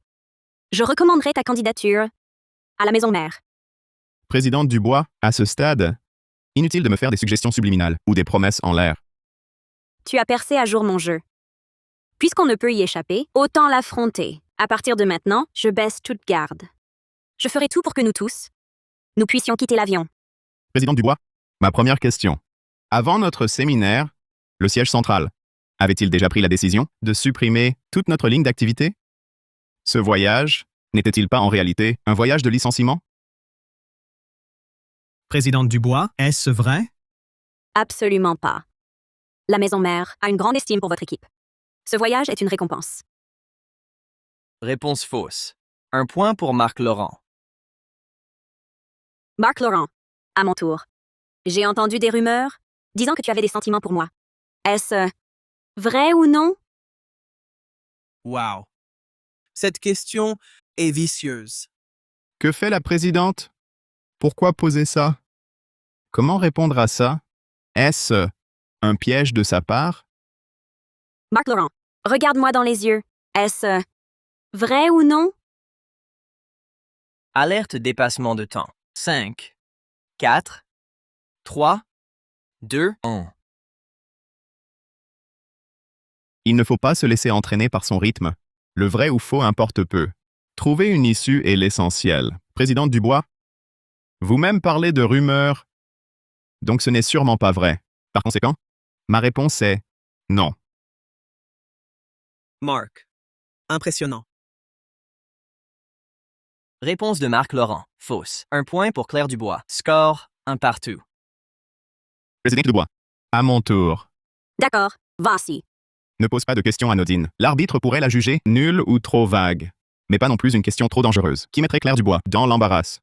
je recommanderais ta candidature à la maison mère. Présidente Dubois, à ce stade, inutile de me faire des suggestions subliminales ou des promesses en l'air. Tu as percé à jour mon jeu. Puisqu'on ne peut y échapper, autant l'affronter. À partir de maintenant, je baisse toute garde. Je ferai tout pour que nous tous, nous puissions quitter l'avion. Présidente Dubois, ma première question. Avant notre séminaire, le siège central avait-il déjà pris la décision de supprimer toute notre ligne d'activité? Ce voyage n'était-il pas en réalité un voyage de licenciement? Présidente Dubois, est-ce vrai? Absolument pas. La maison mère a une grande estime pour votre équipe. Ce voyage est une récompense. Réponse fausse. 1 point pour Marc Laurent. Marc Laurent, à mon tour. J'ai entendu des rumeurs disant que tu avais des sentiments pour moi. Est-ce vrai ou non? Wow. Cette question est vicieuse. Que fait la présidente? Pourquoi poser ça? Comment répondre à ça? Est-ce un piège de sa part? Marc Laurent, regarde-moi dans les yeux. Est-ce vrai ou non? Alerte dépassement de temps. 5, 4, 3, 2, 1. Il ne faut pas se laisser entraîner par son rythme. Le vrai ou faux importe peu. Trouver une issue est l'essentiel. Présidente Dubois? Vous-même parlez de rumeurs. Donc ce n'est sûrement pas vrai. Par conséquent, ma réponse est non. Mark. Impressionnant. Réponse de Marc Laurent. Fausse. 1 point pour Claire Dubois. Score, 1 partout. Présidente Dubois. À mon tour. D'accord, voici. Ne pose pas de questions anodines. L'arbitre pourrait la juger nulle ou trop vague. Mais pas non plus une question trop dangereuse, qui mettrait Claire Dubois dans l'embarras.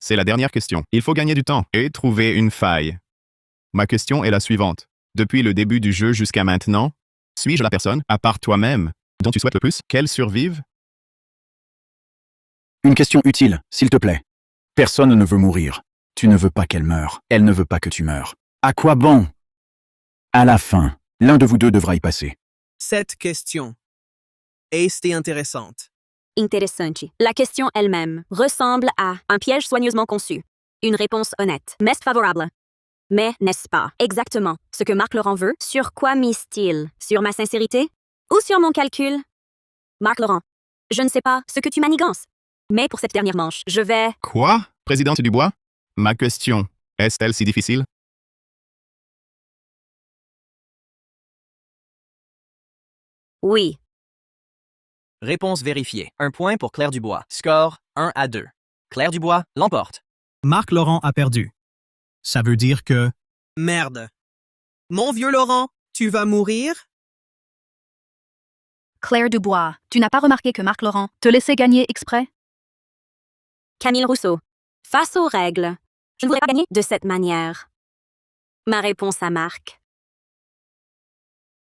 C'est la dernière question. Il faut gagner du temps et trouver une faille. Ma question est la suivante. Depuis le début du jeu jusqu'à maintenant, suis-je la personne, à part toi-même, dont tu souhaites le plus qu'elle survive? Une question utile, s'il te plaît. Personne ne veut mourir. Tu ne veux pas qu'elle meure. Elle ne veut pas que tu meurs. À quoi bon? À la fin, l'un de vous deux devra y passer. Cette question est intéressante. Interessante. La question elle-même ressemble à un piège soigneusement conçu. Une réponse honnête, mais favorable. Mais n'est-ce pas exactement ce que Marc Laurent veut? Sur quoi mise-t-il? Sur ma sincérité? Ou sur mon calcul? Marc Laurent, je ne sais pas ce que tu manigances. Mais pour cette dernière manche, je vais... Quoi? Présidente Dubois? Ma question est-elle si difficile? Oui. Réponse vérifiée. 1 point pour Claire Dubois. Score, 1 à 2. Claire Dubois l'emporte. Marc Laurent a perdu. Ça veut dire que... Merde. Mon vieux Laurent, tu vas mourir? Claire Dubois, tu n'as pas remarqué que Marc Laurent te laissait gagner exprès? Camille Rousseau. Face aux règles, je ne voudrais pas gagner de cette manière. Ma réponse à Marc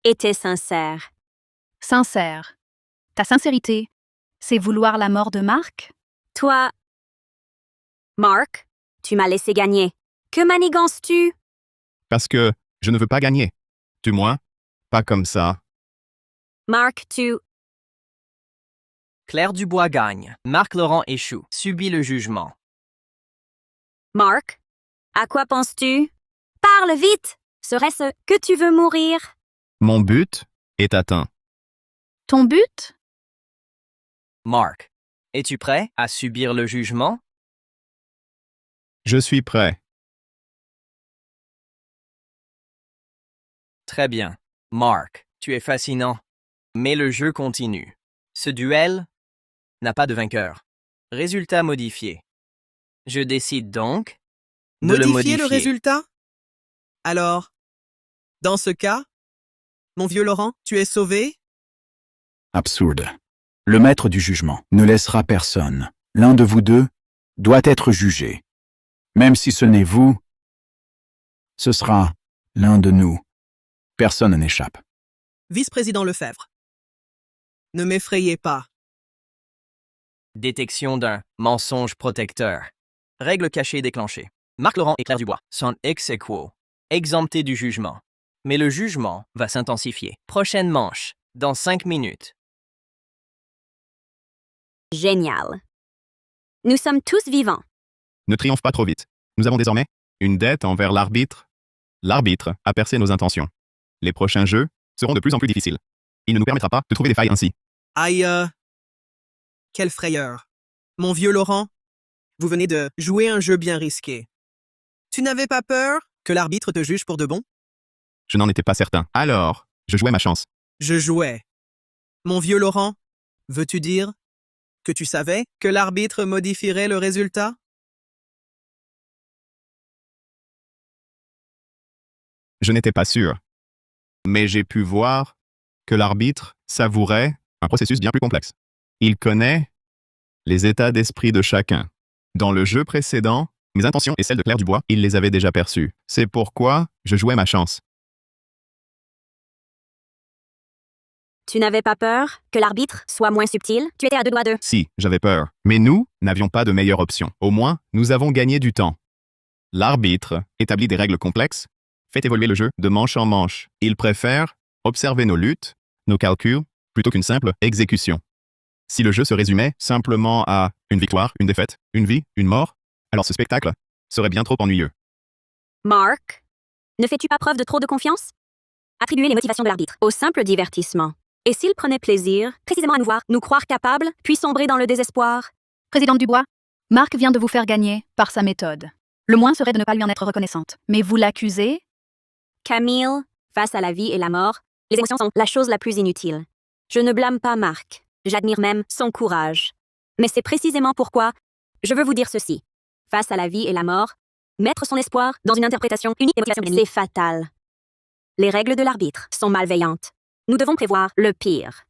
était sincère. Sincère. Ta sincérité, c'est vouloir la mort de Marc? Toi, Marc, tu m'as laissé gagner. Que manigances-tu? Parce que je ne veux pas gagner. Du moins, pas comme ça. Marc, tu... Claire Dubois gagne. Marc Laurent échoue. Subit le jugement. Marc, à quoi penses-tu? Parle vite! Serait-ce que tu veux mourir? Mon but est atteint. Ton but? Marc, es-tu prêt à subir le jugement? Je suis prêt. Très bien. Marc, tu es fascinant. Mais le jeu continue. Ce duel n'a pas de vainqueur. Résultat modifié. Je décide donc de le modifier. Le résultat? Alors, dans ce cas, mon vieux Laurent, tu es sauvé? Absurde. Le maître du jugement ne laissera personne. L'un de vous deux doit être jugé. Même si ce n'est vous, ce sera l'un de nous. Personne n'échappe. Vice-président Lefebvre. Ne m'effrayez pas. Détection d'un mensonge protecteur. Règle cachée déclenchée. Marc Laurent et Claire Dubois sont ex aequo, exemptés du jugement. Mais le jugement va s'intensifier. Prochaine manche, dans 5 minutes. Génial. Nous sommes tous vivants. Ne triomphe pas trop vite. Nous avons désormais une dette envers l'arbitre. L'arbitre a percé nos intentions. Les prochains jeux seront de plus en plus difficiles. Il ne nous permettra pas de trouver des failles ainsi. Aïe, quelle frayeur. Mon vieux Laurent, vous venez de jouer un jeu bien risqué. Tu n'avais pas peur que l'arbitre te juge pour de bon? Je n'en étais pas certain. Alors, je jouais ma chance. Je jouais. Mon vieux Laurent, veux-tu dire que tu savais que l'arbitre modifierait le résultat? Je n'étais pas sûr. Mais j'ai pu voir que l'arbitre savourait un processus bien plus complexe. Il connaît les états d'esprit de chacun. Dans le jeu précédent, mes intentions et celles de Claire Dubois, il les avait déjà perçues. C'est pourquoi je jouais ma chance. Tu n'avais pas peur que l'arbitre soit moins subtil? Tu étais à 2 doigts de... Si, j'avais peur. Mais nous n'avions pas de meilleure option. Au moins, nous avons gagné du temps. L'arbitre établit des règles complexes, fait évoluer le jeu de manche en manche. Il préfère observer nos luttes, nos calculs, plutôt qu'une simple exécution. Si le jeu se résumait simplement à une victoire, une défaite, une vie, une mort, alors ce spectacle serait bien trop ennuyeux. Mark, ne fais-tu pas preuve de trop de confiance? Attribuer les motivations de l'arbitre au simple divertissement. Et s'il prenait plaisir, précisément à nous voir, nous croire capables, puis sombrer dans le désespoir? Présidente Dubois, Marc vient de vous faire gagner par sa méthode. Le moins serait de ne pas lui en être reconnaissante. Mais vous l'accusez? Camille, face à la vie et la mort, les émotions sont la chose la plus inutile. Je ne blâme pas Marc. J'admire même son courage. Mais c'est précisément pourquoi je veux vous dire ceci. Face à la vie et la mort, mettre son espoir dans une interprétation unique des motivations, c'est fatal. Les règles de l'arbitre sont malveillantes. Nous devons prévoir le pire.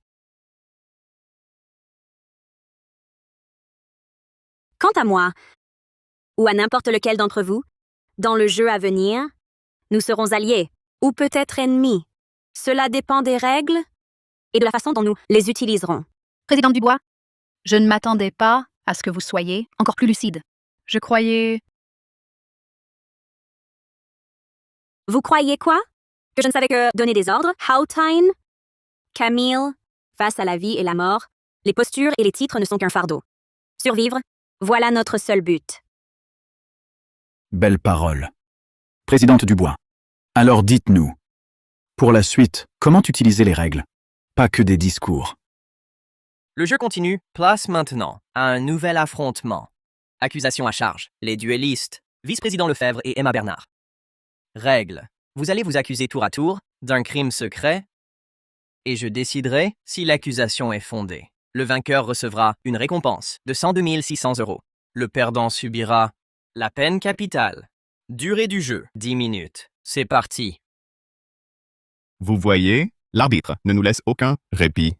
Quant à moi, ou à n'importe lequel d'entre vous, dans le jeu à venir, nous serons alliés, ou peut-être ennemis. Cela dépend des règles et de la façon dont nous les utiliserons. Présidente Dubois, je ne m'attendais pas à ce que vous soyez encore plus lucide. Je croyais... Vous croyez quoi? Que je ne savais que donner des ordres? Howtime? Camille, face à la vie et la mort, les postures et les titres ne sont qu'un fardeau. Survivre, voilà notre seul but. Belle parole. Présidente Dubois, alors dites-nous, pour la suite, comment utiliser les règles? Pas que des discours. Le jeu continue, place maintenant à un nouvel affrontement. Accusation à charge, les duellistes, vice-président Lefebvre et Emma Bernard. Règle, vous allez vous accuser tour à tour d'un crime secret et je déciderai si l'accusation est fondée. Le vainqueur recevra une récompense de 102 600 €. Le perdant subira la peine capitale. Durée du jeu, 10 minutes. C'est parti. Vous voyez, l'arbitre ne nous laisse aucun répit.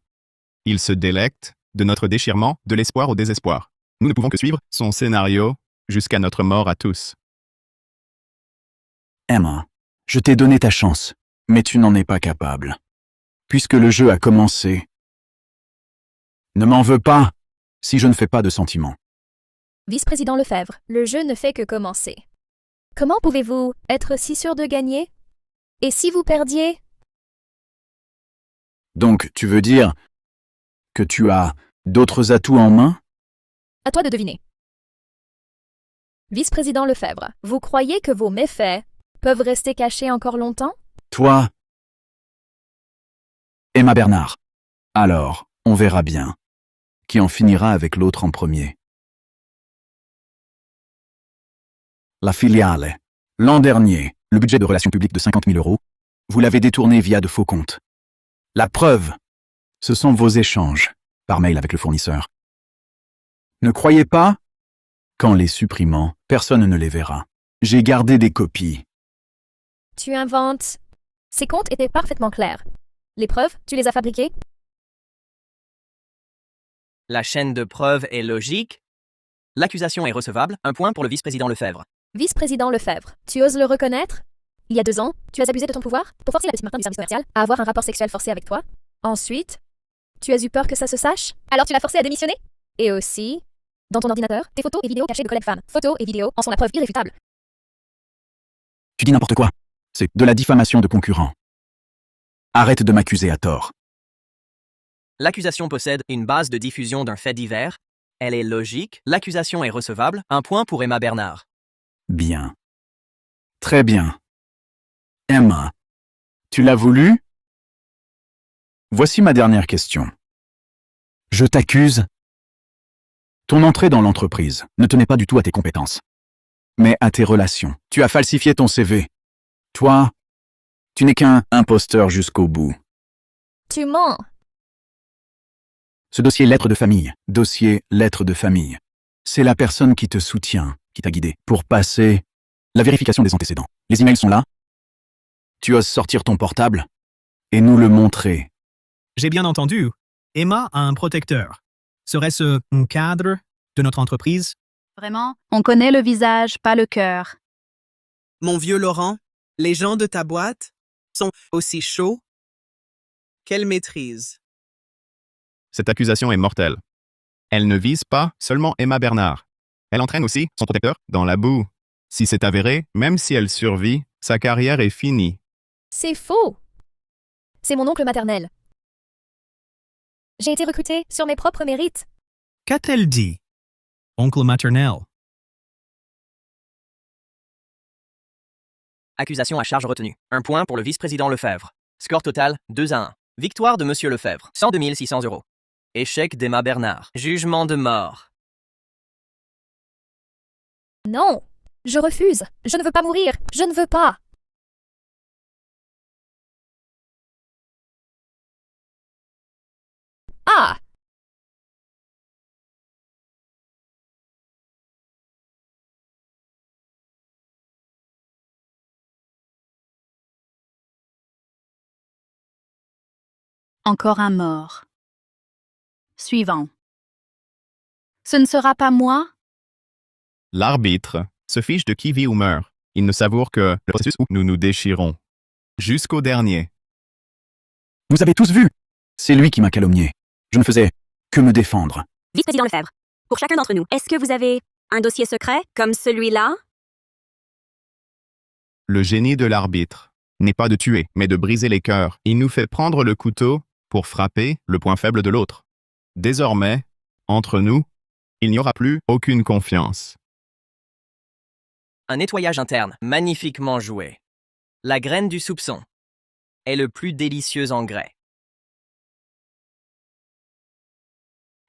Il se délecte de notre déchirement de l'espoir au désespoir. Nous ne pouvons que suivre son scénario jusqu'à notre mort à tous. Emma, je t'ai donné ta chance, mais tu n'en es pas capable. Puisque le jeu a commencé, ne m'en veux pas si je ne fais pas de sentiments. Vice-président Lefebvre, le jeu ne fait que commencer. Comment pouvez-vous être si sûr de gagner? Et si vous perdiez? Donc, tu veux dire que tu as d'autres atouts en main? À toi de deviner. Vice-président Lefebvre, vous croyez que vos méfaits peuvent rester cachés encore longtemps? Toi, Emma Bernard. Alors, on verra bien. Qui en finira avec l'autre en premier? La filiale. L'an dernier, le budget de relations publiques de 50 000 €, vous l'avez détourné via de faux comptes. La preuve, ce sont vos échanges, par mail avec le fournisseur. Ne croyez pas? Qu'en les supprimant, personne ne les verra. J'ai gardé des copies. Tu inventes. Ces comptes étaient parfaitement clairs. Les preuves, tu les as fabriquées? La chaîne de preuves est logique. L'accusation est recevable, un point pour le vice-président Lefebvre. Vice-président Lefebvre, tu oses le reconnaître? Il y a 2 ans, tu as abusé de ton pouvoir pour forcer la petite Martin du service commercial à avoir un rapport sexuel forcé avec toi. Ensuite, tu as eu peur que ça se sache? Alors tu l'as forcé à démissionner? Et aussi, dans ton ordinateur, tes photos et vidéos cachées de collègues femmes. Photos et vidéos en sont la preuve irréfutable. Tu dis n'importe quoi. C'est de la diffamation de concurrents. Arrête de m'accuser à tort. L'accusation possède une base de diffusion d'un fait divers. Elle est logique. L'accusation est recevable, un point pour Emma Bernard. Bien. Très bien. Emma, tu l'as voulu? Voici ma dernière question. Je t'accuse. Ton entrée dans l'entreprise ne tenait pas du tout à tes compétences, mais à tes relations. Tu as falsifié ton CV. Toi, tu n'es qu'un imposteur jusqu'au bout. Tu mens. Ce dossier lettre de famille, c'est la personne qui te soutient, qui t'a guidé, pour passer la vérification des antécédents. Les emails sont là. Tu oses sortir ton portable et nous le montrer. J'ai bien entendu. Emma a un protecteur. Serait-ce un cadre de notre entreprise? Vraiment, on connaît le visage, pas le cœur. Mon vieux Laurent, les gens de ta boîte sont aussi chauds? Quelle maîtrise! Cette accusation est mortelle. Elle ne vise pas seulement Emma Bernard. Elle entraîne aussi son protecteur dans la boue. Si c'est avéré, même si elle survit, sa carrière est finie. C'est faux. C'est mon oncle maternel. J'ai été recrutée sur mes propres mérites. Qu'a-t-elle dit? Oncle maternel. Accusation à charge retenue. 1 point pour le vice-président Lefebvre. Score total 2-1. Victoire de Monsieur Lefebvre. 102 600 €. Échec d'Emma Bernard. Jugement de mort. Non, je refuse. Je ne veux pas mourir. Je ne veux pas. Ah! Encore un mort. Suivant. Ce ne sera pas moi? L'arbitre se fiche de qui vit ou meurt. Il ne savoure que le processus où nous nous déchirons. Jusqu'au dernier. Vous avez tous vu? C'est lui qui m'a calomnié. Je ne faisais que me défendre. Vice-président Lefebvre, pour chacun d'entre nous, est-ce que vous avez un dossier secret comme celui-là? Le génie de l'arbitre n'est pas de tuer, mais de briser les cœurs. Il nous fait prendre le couteau pour frapper le point faible de l'autre. Désormais, entre nous, il n'y aura plus aucune confiance. Un nettoyage interne magnifiquement joué. La graine du soupçon est le plus délicieux engrais.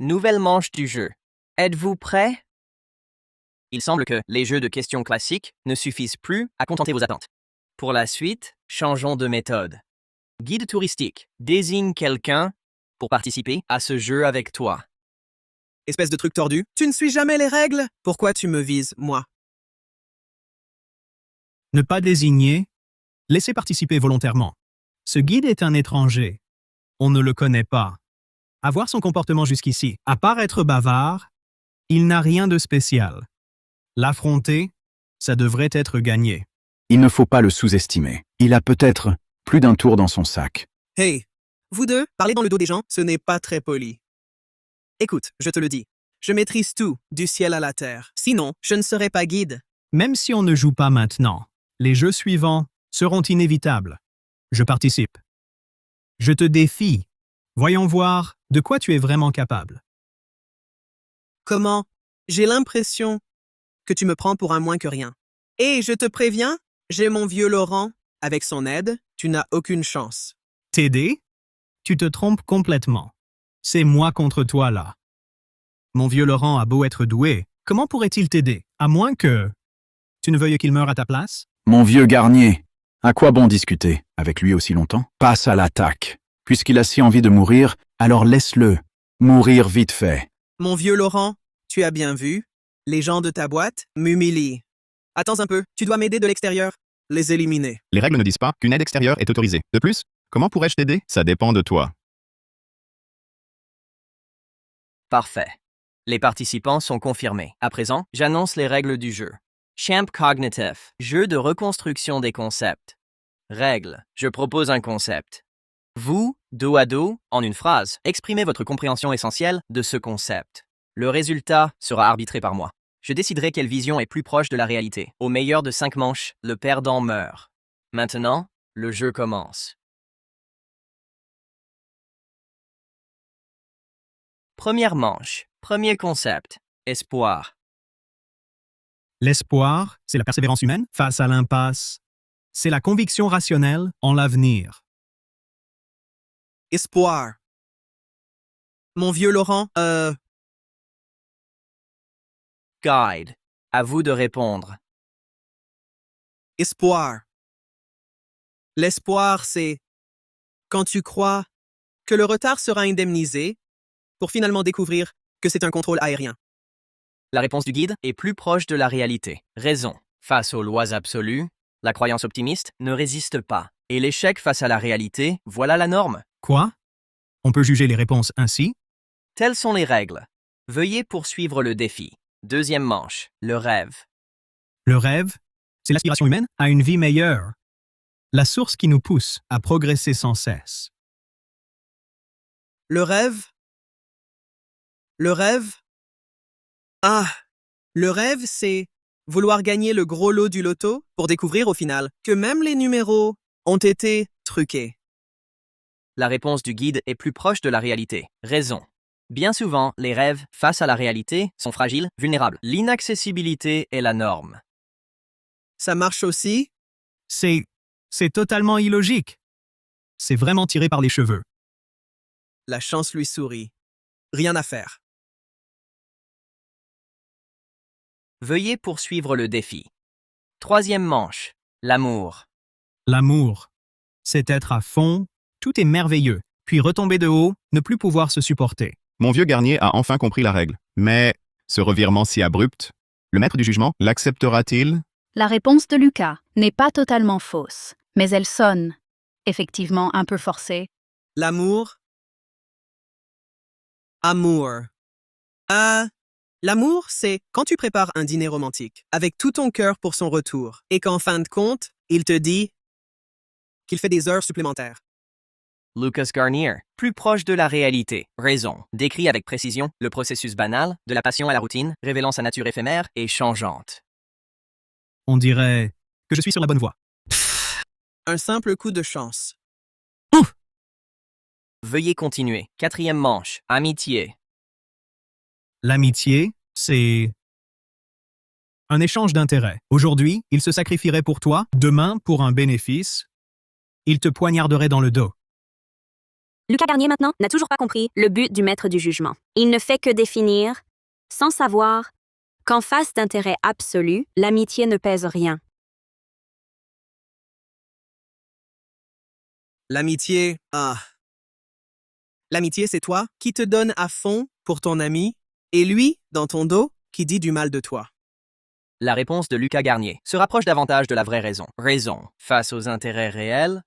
Nouvelle manche du jeu. Êtes-vous prêts? Il semble que les jeux de questions classiques ne suffisent plus à contenter vos attentes. Pour la suite, changeons de méthode. Guide touristique. Désigne quelqu'un pour participer à ce jeu avec toi. Espèce de truc tordu. Tu ne suis jamais les règles? Pourquoi tu me vises, moi? Ne pas désigner. Laissez participer volontairement. Ce guide est un étranger. On ne le connaît pas. À voir son comportement jusqu'ici, à part être bavard, il n'a rien de spécial. L'affronter, ça devrait être gagné. Il ne faut pas le sous-estimer. Il a peut-être plus d'un tour dans son sac. Hey, vous deux, parler dans le dos des gens, ce n'est pas très poli. Écoute, je te le dis, je maîtrise tout, du ciel à la terre. Sinon, je ne serais pas guide. Même si on ne joue pas maintenant, les jeux suivants seront inévitables. Je participe. Je te défie. Voyons voir de quoi tu es vraiment capable. Comment? J'ai l'impression que tu me prends pour un moins que rien. Et je te préviens, j'ai mon vieux Laurent. Avec son aide, tu n'as aucune chance. T'aider? Tu te trompes complètement. C'est moi contre toi, là. Mon vieux Laurent a beau être doué, comment pourrait-il t'aider? À moins que tu ne veuilles qu'il meure à ta place? Mon vieux Garnier, à quoi bon discuter avec lui aussi longtemps? Passe à l'attaque. Puisqu'il a si envie de mourir, alors laisse-le mourir vite fait. Mon vieux Laurent, tu as bien vu, les gens de ta boîte m'humilient. Attends un peu, tu dois m'aider de l'extérieur. Les éliminer. Les règles ne disent pas qu'une aide extérieure est autorisée. De plus, comment pourrais-je t'aider? Ça dépend de toi. Parfait. Les participants sont confirmés. À présent, j'annonce les règles du jeu. Champ Cognitif. Jeu de reconstruction des concepts. Règles. Je propose un concept. Vous, dos à dos, en une phrase, exprimez votre compréhension essentielle de ce concept. Le résultat sera arbitré par moi. Je déciderai quelle vision est plus proche de la réalité. Au meilleur de 5 manches, le perdant meurt. Maintenant, le jeu commence. Première manche. Premier concept. Espoir. L'espoir, c'est la persévérance humaine face à l'impasse. C'est la conviction rationnelle en l'avenir. Espoir. Mon vieux Laurent, Guide. À vous de répondre. Espoir. L'espoir, c'est quand tu crois que le retard sera indemnisé pour finalement découvrir que c'est un contrôle aérien. La réponse du guide est plus proche de la réalité. Raison. Face aux lois absolues, la croyance optimiste ne résiste pas. Et l'échec face à la réalité, voilà la norme. Quoi? On peut juger les réponses ainsi? Telles sont les règles. Veuillez poursuivre le défi. Deuxième manche. Le rêve. Le rêve, c'est l'aspiration humaine à une vie meilleure. La source qui nous pousse à progresser sans cesse. Le rêve, Le rêve? Ah, le rêve, c'est vouloir gagner le gros lot du loto pour découvrir au final que même les numéros ont été truqués. La réponse du guide est plus proche de la réalité. Raison. Bien souvent, les rêves, face à la réalité, sont fragiles, vulnérables. L'inaccessibilité est la norme. Ça marche aussi? C'est totalement illogique. C'est vraiment tiré par les cheveux. La chance lui sourit. Rien à faire. Veuillez poursuivre le défi. Troisième manche. L'amour. L'amour, c'est être à fond, tout est merveilleux, puis retomber de haut, ne plus pouvoir se supporter. Mon vieux Garnier a enfin compris la règle. Mais ce revirement si abrupt, le maître du jugement l'acceptera-t-il? La réponse de Lucas n'est pas totalement fausse, mais elle sonne, effectivement un peu forcée. L'amour? Amour. L'amour, c'est quand tu prépares un dîner romantique avec tout ton cœur pour son retour et qu'en fin de compte, il te dit qu'il fait des heures supplémentaires. Lucas Garnier, plus proche de la réalité. Raison. Décrit avec précision le processus banal, de la passion à la routine, révélant sa nature éphémère et changeante. On dirait que je suis sur la bonne voie. Un simple coup de chance. Veuillez continuer. Quatrième manche. Amitié. L'amitié, c'est un échange d'intérêts. Aujourd'hui, il se sacrifierait pour toi, demain, pour un bénéfice, il te poignarderait dans le dos. Lucas Garnier, maintenant, n'a toujours pas compris le but du maître du jugement. Il ne fait que définir, sans savoir, qu'en face d'intérêt absolu, l'amitié ne pèse rien. L'amitié, l'amitié, c'est toi qui te donne à fond pour ton ami et lui, dans ton dos, qui dit du mal de toi. La réponse de Lucas Garnier se rapproche davantage de la vraie raison. Raison. Face aux intérêts réels,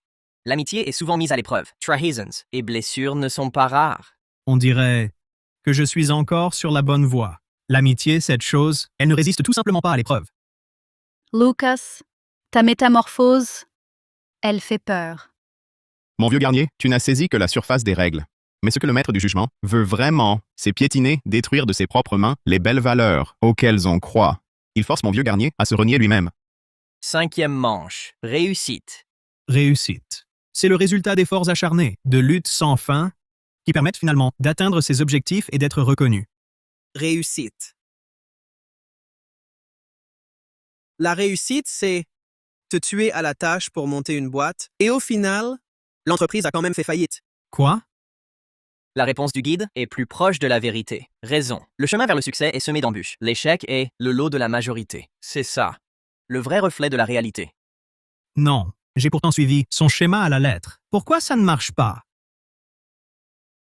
l'amitié est souvent mise à l'épreuve. Trahisons et blessures ne sont pas rares. On dirait que je suis encore sur la bonne voie. L'amitié, cette chose, elle ne résiste tout simplement pas à l'épreuve. Lucas, ta métamorphose, elle fait peur. Mon vieux Garnier, tu n'as saisi que la surface des règles. Mais ce que le maître du jugement veut vraiment, c'est piétiner, détruire de ses propres mains les belles valeurs auxquelles on croit. Il force mon vieux Garnier à se renier lui-même. Cinquième manche. Réussite. Réussite. C'est le résultat d'efforts acharnés, de luttes sans fin, qui permettent finalement d'atteindre ses objectifs et d'être reconnus. Réussite. La réussite, c'est te tuer à la tâche pour monter une boîte et au final, l'entreprise a quand même fait faillite. Quoi? La réponse du guide est plus proche de la vérité. Raison. Le chemin vers le succès est semé d'embûches. L'échec est le lot de la majorité. C'est ça. Le vrai reflet de la réalité. Non, j'ai pourtant suivi son schéma à la lettre. Pourquoi ça ne marche pas?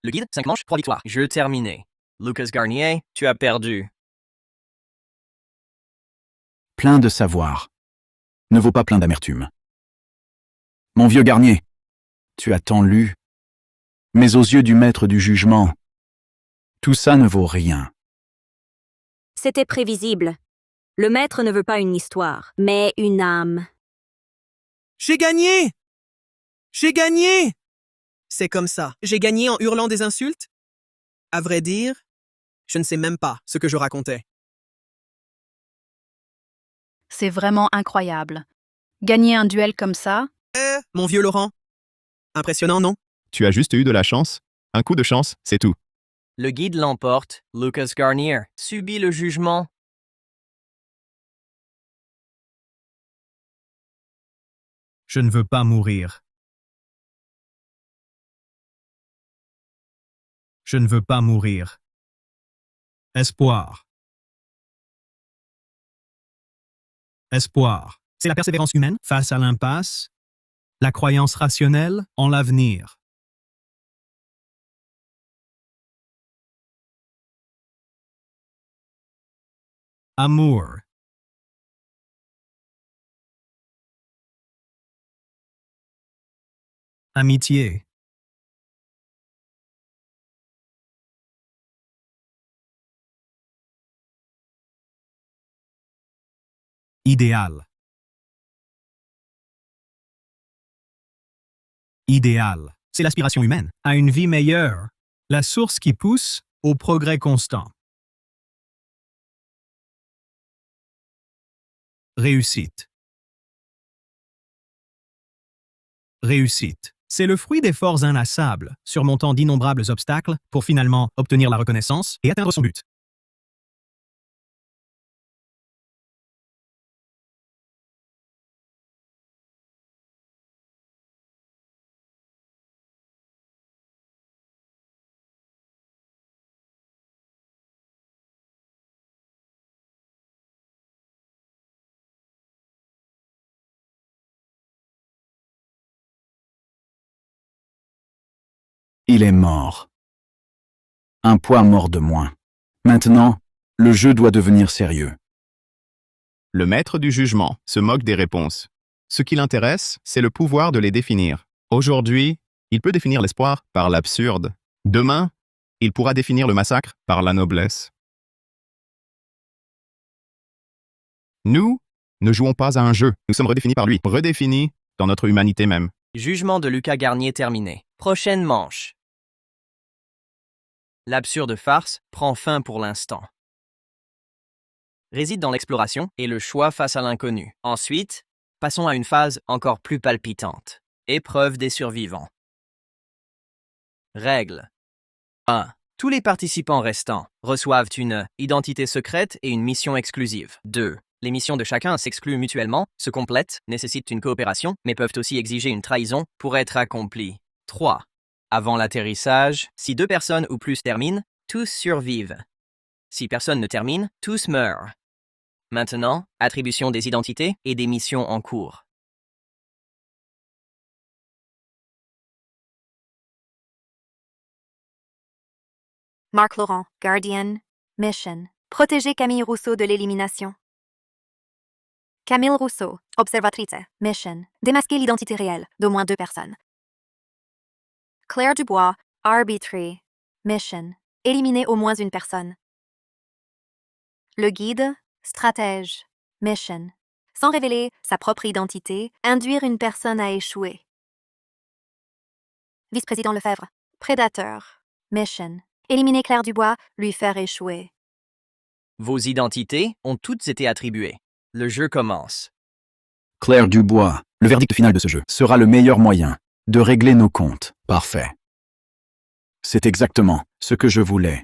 Le guide, 5 manches, 3 victoires. Jeu terminé. Lucas Garnier, tu as perdu. Plein de savoir ne vaut pas plein d'amertume. Mon vieux Garnier, tu as tant lu, mais aux yeux du maître du jugement, tout ça ne vaut rien. C'était prévisible. Le maître ne veut pas une histoire, mais une âme. J'ai gagné! J'ai gagné! C'est comme ça. J'ai gagné en hurlant des insultes? À vrai dire, je ne sais même pas ce que je racontais. C'est vraiment incroyable. Gagner un duel comme ça, Mon vieux Laurent. Impressionnant, non? Tu as juste eu de la chance. Un coup de chance, c'est tout. Le guide l'emporte. Lucas Garnier subit le jugement. Je ne veux pas mourir. Je ne veux pas mourir. Espoir. Espoir. C'est la persévérance humaine face à l'impasse, la croyance rationnelle en l'avenir. Amour. Amitié. Idéal. Idéal. C'est l'aspiration humaine à une vie meilleure, la source qui pousse au progrès constant. Réussite. Réussite. C'est le fruit d'efforts inlassables, surmontant d'innombrables obstacles pour finalement obtenir la reconnaissance et atteindre son but. Il est mort. Un poids mort de moins. Maintenant, le jeu doit devenir sérieux. Le maître du jugement se moque des réponses. Ce qui l'intéresse, c'est le pouvoir de les définir. Aujourd'hui, il peut définir l'espoir par l'absurde. Demain, il pourra définir le massacre par la noblesse. Nous ne jouons pas à un jeu, nous sommes redéfinis par lui, redéfinis dans notre humanité même. Jugement de Lucas Garnier terminé. Prochaine manche. L'absurde farce prend fin pour l'instant. Réside dans l'exploration et le choix face à l'inconnu. Ensuite, passons à une phase encore plus palpitante. Épreuve des survivants. Règle 1. Tous les participants restants reçoivent une identité secrète et une mission exclusive. 2. Les missions de chacun s'excluent mutuellement, se complètent, nécessitent une coopération, mais peuvent aussi exiger une trahison pour être accomplies. 3. Avant l'atterrissage, si 2 personnes ou plus terminent, tous survivent. Si personne ne termine, tous meurent. Maintenant, attribution des identités et des missions en cours. Marc Laurent, Guardian, Mission. Protéger Camille Rousseau de l'élimination. Camille Rousseau, Observatrice, Mission. Démasquer l'identité réelle d'au moins 2 personnes. Claire Dubois, Arbitrary, Mission. Éliminer au moins une personne. Le guide, Stratège, Mission. Sans révéler sa propre identité, induire une personne à échouer. Vice-président Lefebvre, Prédateur, Mission. Éliminer Claire Dubois, lui faire échouer. Vos identités ont toutes été attribuées. Le jeu commence. Claire Dubois, le verdict final de ce jeu sera le meilleur moyen de régler nos comptes. Parfait. C'est exactement ce que je voulais.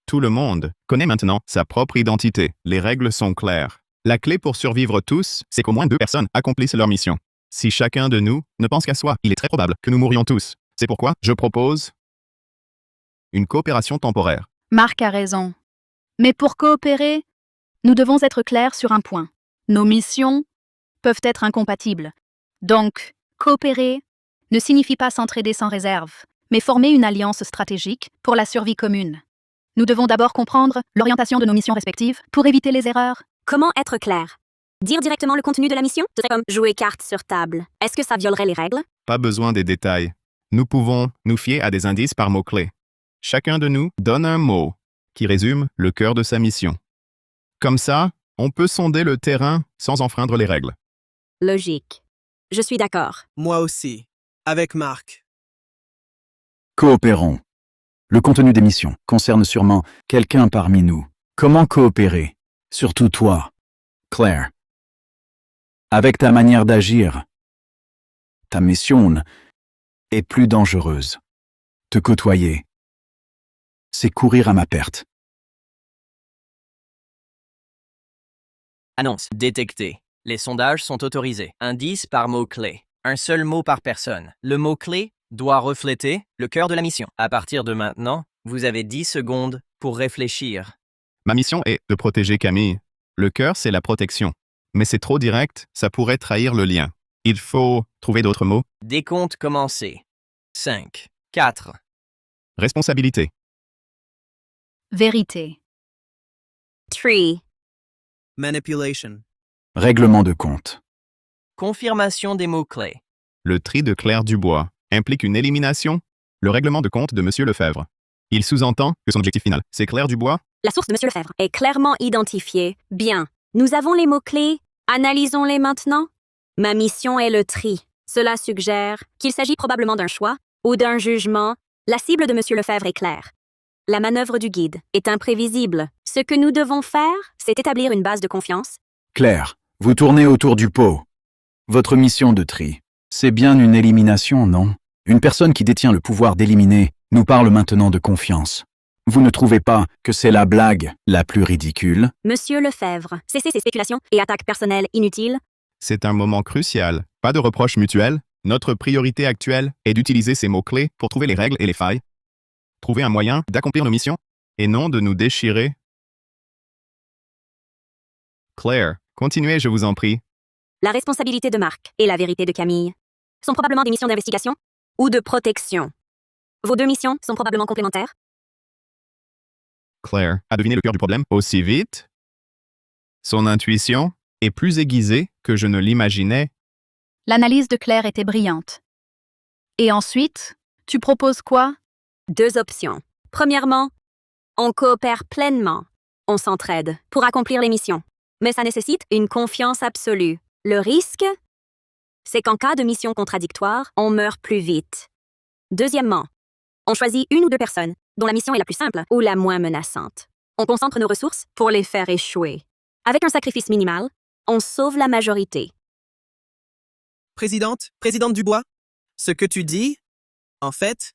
Tout le monde connaît maintenant sa propre identité. Les règles sont claires. La clé pour survivre tous, c'est qu'au moins 2 personnes accomplissent leur mission. Si chacun de nous ne pense qu'à soi, il est très probable que nous mourions tous. C'est pourquoi je propose une coopération temporaire. Marc a raison. Mais pour coopérer, nous devons être clairs sur un point. Nos missions peuvent être incompatibles. Donc, coopérer ne signifie pas s'entraider sans réserve, mais former une alliance stratégique pour la survie commune. Nous devons d'abord comprendre l'orientation de nos missions respectives pour éviter les erreurs. Comment être clair? Dire directement le contenu de la mission? Ce serait comme jouer carte sur table. Est-ce que ça violerait les règles? Pas besoin des détails. Nous pouvons nous fier à des indices par mots-clés. Chacun de nous donne un mot qui résume le cœur de sa mission. Comme ça, on peut sonder le terrain sans enfreindre les règles. Logique. Je suis d'accord. Moi aussi. Avec Marc. Coopérons. Le contenu des missions concerne sûrement quelqu'un parmi nous. Comment coopérer? Surtout toi, Claire. Avec ta manière d'agir, ta mission est plus dangereuse. Te côtoyer, c'est courir à ma perte. Annonce détectée. Les sondages sont autorisés. Indice par mot-clé. Un seul mot par personne. Le mot-clé doit refléter le cœur de la mission. À partir de maintenant, vous avez 10 secondes pour réfléchir. Ma mission est de protéger Camille. Le cœur, c'est la protection. Mais c'est trop direct, ça pourrait trahir le lien. Il faut trouver d'autres mots. Décompte commencé. 5, 4. Responsabilité. Vérité. 3. Manipulation. Règlement de compte. Confirmation des mots-clés. Le tri de Claire Dubois implique une élimination. Le règlement de compte de M. Lefebvre. Il sous-entend que son objectif final, c'est Claire Dubois. La source de M. Lefebvre est clairement identifiée. Bien. Nous avons les mots-clés. Analysons-les maintenant. Ma mission est le tri. Cela suggère qu'il s'agit probablement d'un choix ou d'un jugement La cible de M. Lefebvre est claire. La manœuvre du guide est imprévisible. Ce que nous devons faire, c'est établir une base de confiance. Claire, vous tournez autour du pot. Votre mission de tri, c'est bien une élimination, non? Une personne qui détient le pouvoir d'éliminer nous parle maintenant de confiance. Vous ne trouvez pas que c'est la blague la plus ridicule? Monsieur Lefebvre, cessez ces spéculations et attaques personnelles inutiles. C'est un moment crucial. Pas de reproches mutuels. Notre priorité actuelle est d'utiliser ces mots-clés pour trouver les règles et les failles. Trouver un moyen d'accomplir nos missions et non de nous déchirer. Claire, continuez, je vous en prie. La responsabilité de Marc et la vérité de Camille sont probablement des missions d'investigation ou de protection. Vos deux missions sont probablement complémentaires. Claire a deviné le cœur du problème aussi vite. Son intuition est plus aiguisée que je ne l'imaginais. L'analyse de Claire était brillante. Et ensuite, tu proposes quoi? Deux options. Premièrement, on coopère pleinement. On s'entraide pour accomplir les missions. Mais ça nécessite une confiance absolue. Le risque, c'est qu'en cas de mission contradictoire, on meurt plus vite. Deuxièmement, on choisit une ou deux personnes dont la mission est la plus simple ou la moins menaçante. On concentre nos ressources pour les faire échouer. Avec un sacrifice minimal, on sauve la majorité. Présidente Dubois, ce que tu dis, en fait,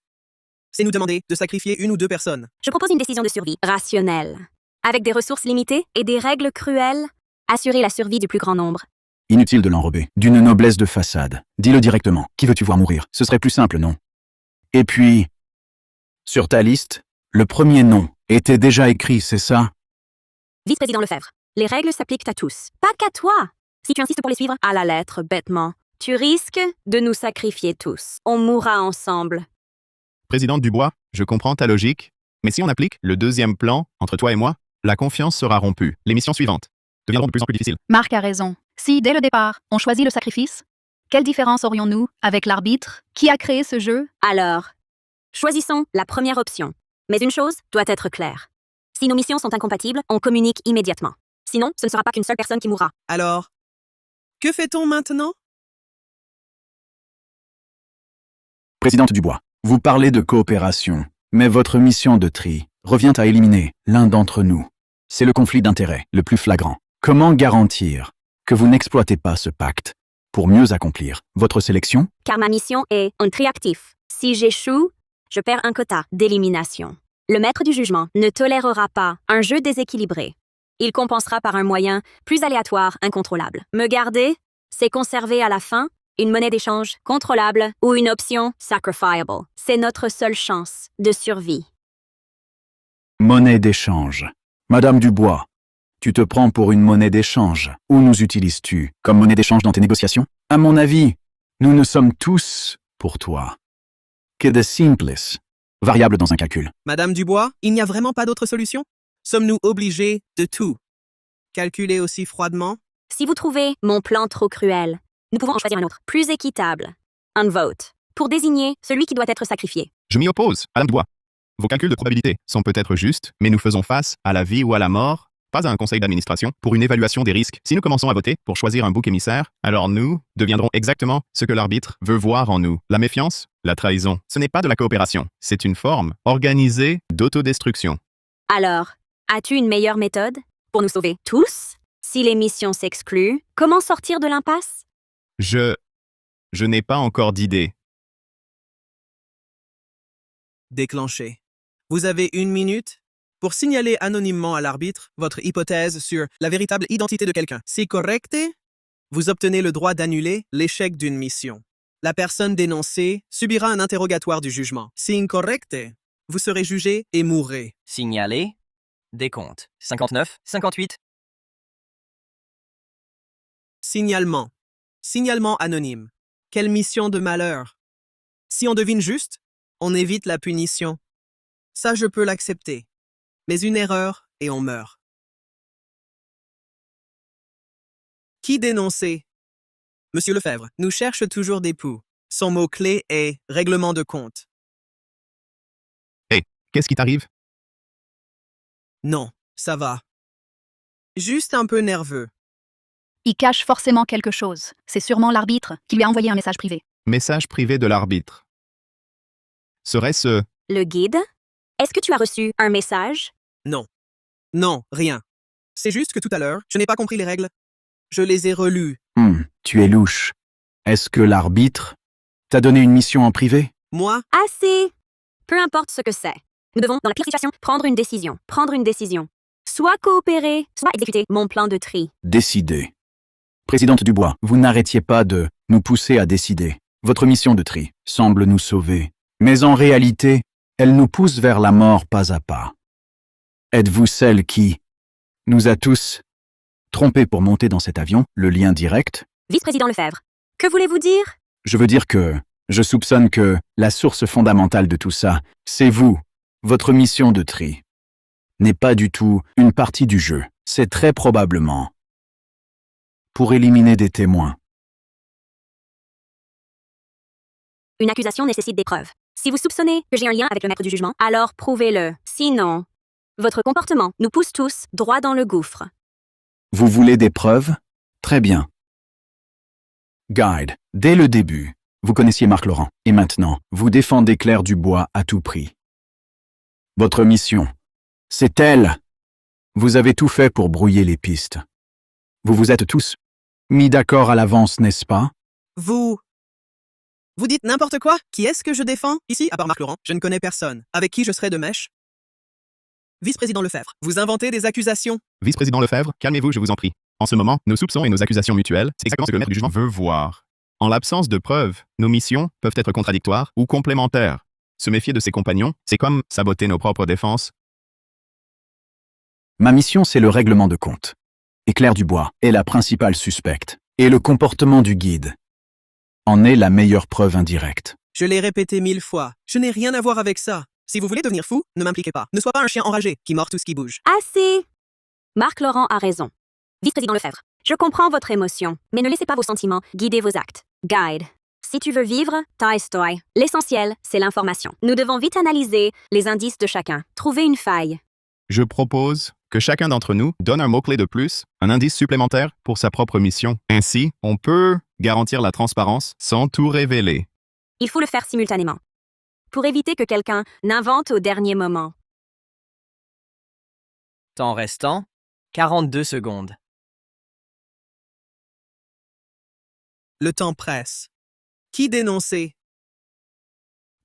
c'est nous demander de sacrifier une ou deux personnes. Je propose une décision de survie rationnelle. Avec des ressources limitées et des règles cruelles, assurer la survie du plus grand nombre. Inutile de l'enrober. D'une noblesse de façade. Dis-le directement. Qui veux-tu voir mourir? Ce serait plus simple, non? Et puis, sur ta liste, le premier nom était déjà écrit, c'est ça? Vice-président Lefebvre, les règles s'appliquent à tous, pas qu'à toi. Si tu insistes pour les suivre à la lettre, bêtement, tu risques de nous sacrifier tous. On mourra ensemble. Présidente Dubois, je comprends ta logique, mais si on applique le deuxième plan entre toi et moi, la confiance sera rompue. Les missions suivantes deviendront de plus en plus difficiles. Marc a raison. Si, dès le départ, on choisit le sacrifice, quelle différence aurions-nous avec l'arbitre qui a créé ce jeu? Alors, choisissons la première option. Mais une chose doit être claire. Si nos missions sont incompatibles, on communique immédiatement. Sinon, ce ne sera pas qu'une seule personne qui mourra. Alors, que fait-on maintenant? Présidente Dubois, vous parlez de coopération, mais votre mission de tri revient à éliminer l'un d'entre nous. C'est le conflit d'intérêts le plus flagrant. Comment garantir que vous n'exploitez pas ce pacte pour mieux accomplir votre sélection? Car ma mission est un tri actif. Si j'échoue, je perds un quota d'élimination. Le maître du jugement ne tolérera pas un jeu déséquilibré. Il compensera par un moyen plus aléatoire, incontrôlable. Me garder, c'est conserver à la fin une monnaie d'échange contrôlable ou une option sacrifiable. C'est notre seule chance de survie. Monnaie d'échange. Madame Dubois, tu te prends pour une monnaie d'échange. Où nous utilises-tu comme monnaie d'échange dans tes négociations? À mon avis, nous ne sommes tous pour toi que de simples variables dans un calcul. Madame Dubois, il n'y a vraiment pas d'autre solution? Sommes-nous obligés de tout calculer aussi froidement? Si vous trouvez mon plan trop cruel, nous pouvons en choisir un autre, plus équitable. Un vote, pour désigner celui qui doit être sacrifié. Je m'y oppose, Madame Dubois. Vos calculs de probabilité sont peut-être justes, mais nous faisons face à la vie ou à la mort, pas à un conseil d'administration, pour une évaluation des risques. Si nous commençons à voter pour choisir un bouc émissaire, alors nous deviendrons exactement ce que l'arbitre veut voir en nous. La méfiance, la trahison. Ce n'est pas de la coopération, c'est une forme organisée d'autodestruction. Alors, as-tu une meilleure méthode pour nous sauver tous? Si les missions s'excluent, comment sortir de l'impasse? Je n'ai pas encore d'idée. Déclenché. Vous avez 1 minute pour signaler anonymement à l'arbitre votre hypothèse sur la véritable identité de quelqu'un. Si correcte, vous obtenez le droit d'annuler l'échec d'une mission. La personne dénoncée subira un interrogatoire du jugement. Si incorrecte, vous serez jugé et mourrez. Signaler. Décompte. 59, 58. Signalement. Signalement anonyme. Quelle mission de malheur. Si on devine juste, on évite la punition. Ça, je peux l'accepter. Mais une erreur et on meurt. Qui dénoncer? Monsieur Lefebvre, nous cherche toujours des poux. Son mot-clé est « règlement de compte ». Hé, qu'est-ce qui t'arrive? Non, ça va. Juste un peu nerveux. Il cache forcément quelque chose. C'est sûrement l'arbitre qui lui a envoyé un message privé. Message privé de l'arbitre. Serait-ce Le guide? Est-ce que tu as reçu un message? Non. Non, rien. C'est juste que tout à l'heure, je n'ai pas compris les règles. Je les ai relues. Tu es louche. Est-ce que l'arbitre t'a donné une mission en privé? Moi? Assez! Peu importe ce que c'est. Nous devons, dans la pire situation, prendre une décision. Prendre une décision. Soit coopérer, soit exécuter mon plan de tri. Décider. Présidente Dubois, vous n'arrêtiez pas de nous pousser à décider. Votre mission de tri semble nous sauver. Mais en réalité, elle nous pousse vers la mort pas à pas. Êtes-vous celle qui nous a tous trompés pour monter dans cet avion, le lien direct? Vice-président Lefebvre, que voulez-vous dire? Je veux dire que je soupçonne que la source fondamentale de tout ça, c'est vous. Votre mission de tri n'est pas du tout une partie du jeu. C'est très probablement pour éliminer des témoins. Une accusation nécessite des preuves. Si vous soupçonnez que j'ai un lien avec le maître du jugement, alors prouvez-le. Sinon, votre comportement nous pousse tous droit dans le gouffre. Vous voulez des preuves? Très bien. Guide, dès le début, vous connaissiez Marc Laurent, et maintenant, vous défendez Claire Dubois à tout prix. Votre mission, c'est elle. Vous avez tout fait pour brouiller les pistes. Vous vous êtes tous mis d'accord à l'avance, n'est-ce pas? Vous dites n'importe quoi? Qui est-ce que je défends? Ici, à part Marc Laurent, je ne connais personne. Avec qui je serai de mèche? Vice-président Lefebvre, vous inventez des accusations. Vice-président Lefebvre, calmez-vous, je vous en prie. En ce moment, nos soupçons et nos accusations mutuelles, c'est exactement ce que le maître du jugement veut voir. En l'absence de preuves, nos missions peuvent être contradictoires ou complémentaires. Se méfier de ses compagnons, c'est comme saboter nos propres défenses. Ma mission, c'est le règlement de compte. Et Claire Dubois est la principale suspecte. Et le comportement du guide en est la meilleure preuve indirecte. Je l'ai répété 1000 fois. Je n'ai rien à voir avec ça. Si vous voulez devenir fou, ne m'impliquez pas. Ne sois pas un chien enragé qui mord tout ce qui bouge. Assez! Marc Laurent a raison. Vice-président Lefebvre, je comprends votre émotion, mais ne laissez pas vos sentiments guider vos actes. Guide. Si tu veux vivre, toi. L'essentiel, c'est l'information. Nous devons vite analyser les indices de chacun. Trouver une faille. Je propose que chacun d'entre nous donne un mot-clé de plus, un indice supplémentaire pour sa propre mission. Ainsi, on peut garantir la transparence sans tout révéler. Il faut le faire simultanément. Pour éviter que quelqu'un n'invente au dernier moment. Temps restant, 42 secondes. Le temps presse. Qui dénoncer?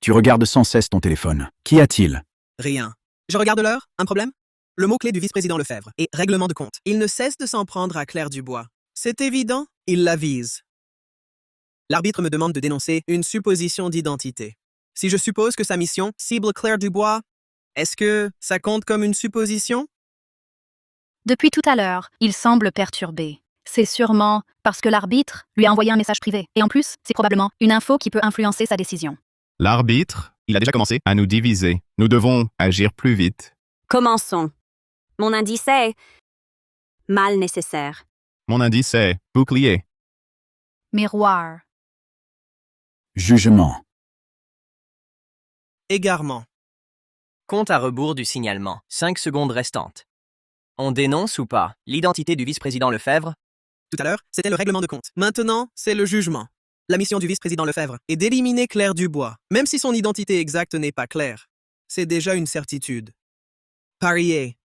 Tu regardes sans cesse ton téléphone. Qu'y a-t-il? Rien. Je regarde l'heure? Un problème? Le mot-clé du vice-président Lefebvre est règlement de compte. Il ne cesse de s'en prendre à Claire Dubois. C'est évident, il la vise. L'arbitre me demande de dénoncer une supposition d'identité. Si je suppose que sa mission cible Claire Dubois, est-ce que ça compte comme une supposition? Depuis tout à l'heure, il semble perturbé. C'est sûrement parce que l'arbitre lui a envoyé un message privé. Et en plus, c'est probablement une info qui peut influencer sa décision. L'arbitre, il a déjà commencé à nous diviser. Nous devons agir plus vite. Commençons. Mon indice est mal nécessaire. Mon indice est bouclier. Miroir. Jugement. Égarement. Compte à rebours du signalement. 5 secondes restantes. On dénonce ou pas l'identité du vice-président Lefebvre? Tout à l'heure, c'était le règlement de compte. Maintenant, c'est le jugement. La mission du vice-président Lefebvre est d'éliminer Claire Dubois, même si son identité exacte n'est pas claire. C'est déjà une certitude. Parier.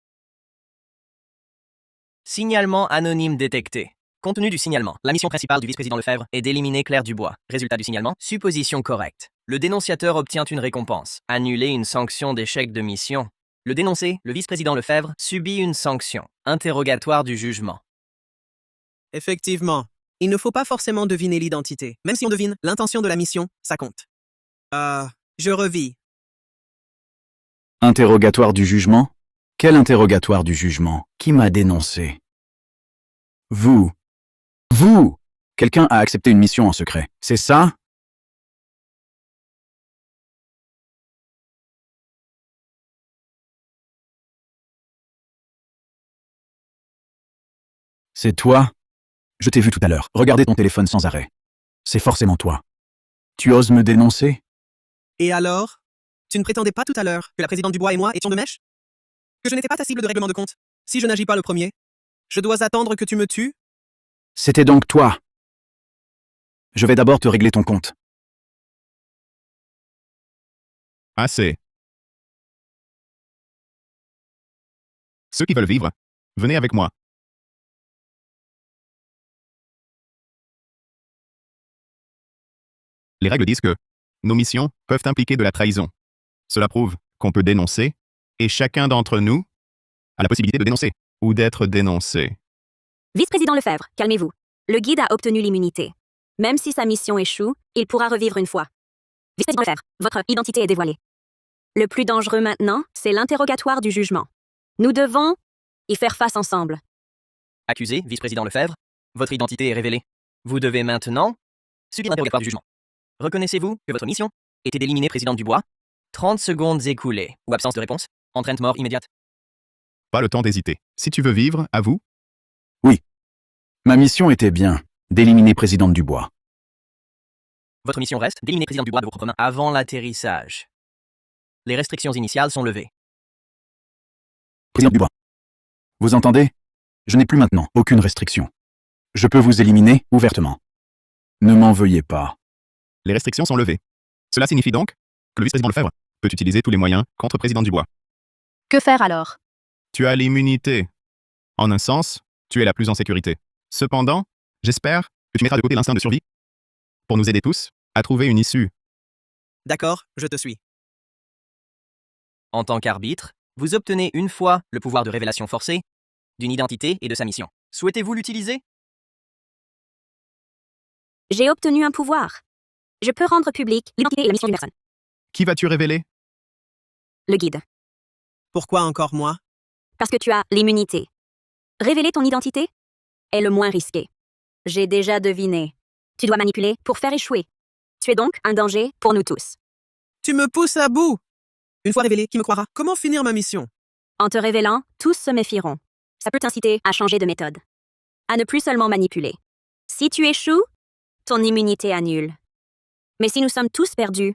Signalement anonyme détecté. Compte tenu du signalement, la mission principale du vice-président Lefebvre est d'éliminer Claire Dubois. Résultat du signalement, supposition correcte. Le dénonciateur obtient une récompense. Annuler une sanction d'échec de mission. Le dénoncé, le vice-président Lefebvre, subit une sanction. Interrogatoire du jugement. Effectivement, il ne faut pas forcément deviner l'identité. Même si on devine l'intention de la mission, ça compte. Je revis. Interrogatoire du jugement? Quel interrogatoire du jugement? Qui m'a dénoncé? Vous! Quelqu'un a accepté une mission en secret, c'est ça? C'est toi? Je t'ai vu tout à l'heure, regarder ton téléphone sans arrêt. C'est forcément toi. Tu oses me dénoncer? Et alors? Tu ne prétendais pas tout à l'heure que la présidente Dubois et moi étions de mèche? Que je n'étais pas ta cible de règlement de compte? Si je n'agis pas le premier, je dois attendre que tu me tues? C'était donc toi. Je vais d'abord te régler ton compte. Assez. Ceux qui veulent vivre, venez avec moi. Les règles disent que nos missions peuvent impliquer de la trahison. Cela prouve qu'on peut dénoncer, et chacun d'entre nous a la possibilité de dénoncer ou d'être dénoncé. Vice-président Lefebvre, calmez-vous. Le guide a obtenu l'immunité. Même si sa mission échoue, il pourra revivre une fois. Vice-président Lefebvre, votre identité est dévoilée. Le plus dangereux maintenant, c'est l'interrogatoire du jugement. Nous devons y faire face ensemble. Accusé, vice-président Lefebvre, votre identité est révélée. Vous devez maintenant subir l'interrogatoire du jugement. Reconnaissez-vous que votre mission était d'éliminer président Dubois? 30 secondes écoulées ou absence de réponse entraîne mort immédiate. Pas le temps d'hésiter. Si tu veux vivre, avoue. Oui. Ma mission était bien d'éliminer président Dubois. Votre mission reste d'éliminer président Dubois de vos propres mains avant l'atterrissage. Les restrictions initiales sont levées. Président Dubois. Vous entendez? Je n'ai plus maintenant aucune restriction. Je peux vous éliminer ouvertement. Ne m'en veuillez pas. Les restrictions sont levées. Cela signifie donc que le vice-président Lefebvre peut utiliser tous les moyens contre président Dubois. Que faire alors? Tu as l'immunité. En un sens, tu es la plus en sécurité. Cependant, j'espère que tu mettras de côté l'instinct de survie pour nous aider tous à trouver une issue. D'accord, je te suis. En tant qu'arbitre, vous obtenez une fois le pouvoir de révélation forcée d'une identité et de sa mission. Souhaitez-vous l'utiliser? J'ai obtenu un pouvoir. Je peux rendre public l'identité et la mission d'une personne. Qui vas-tu révéler? Le guide. Pourquoi encore moi? Parce que tu as l'immunité. Révéler ton identité est le moins risqué. J'ai déjà deviné. Tu dois manipuler pour faire échouer. Tu es donc un danger pour nous tous. Tu me pousses à bout. Une fois révélé, qui me croira? Comment finir ma mission? En te révélant, tous se méfieront. Ça peut t'inciter à changer de méthode. À ne plus seulement manipuler. Si tu échoues, ton immunité annule. Mais si nous sommes tous perdus,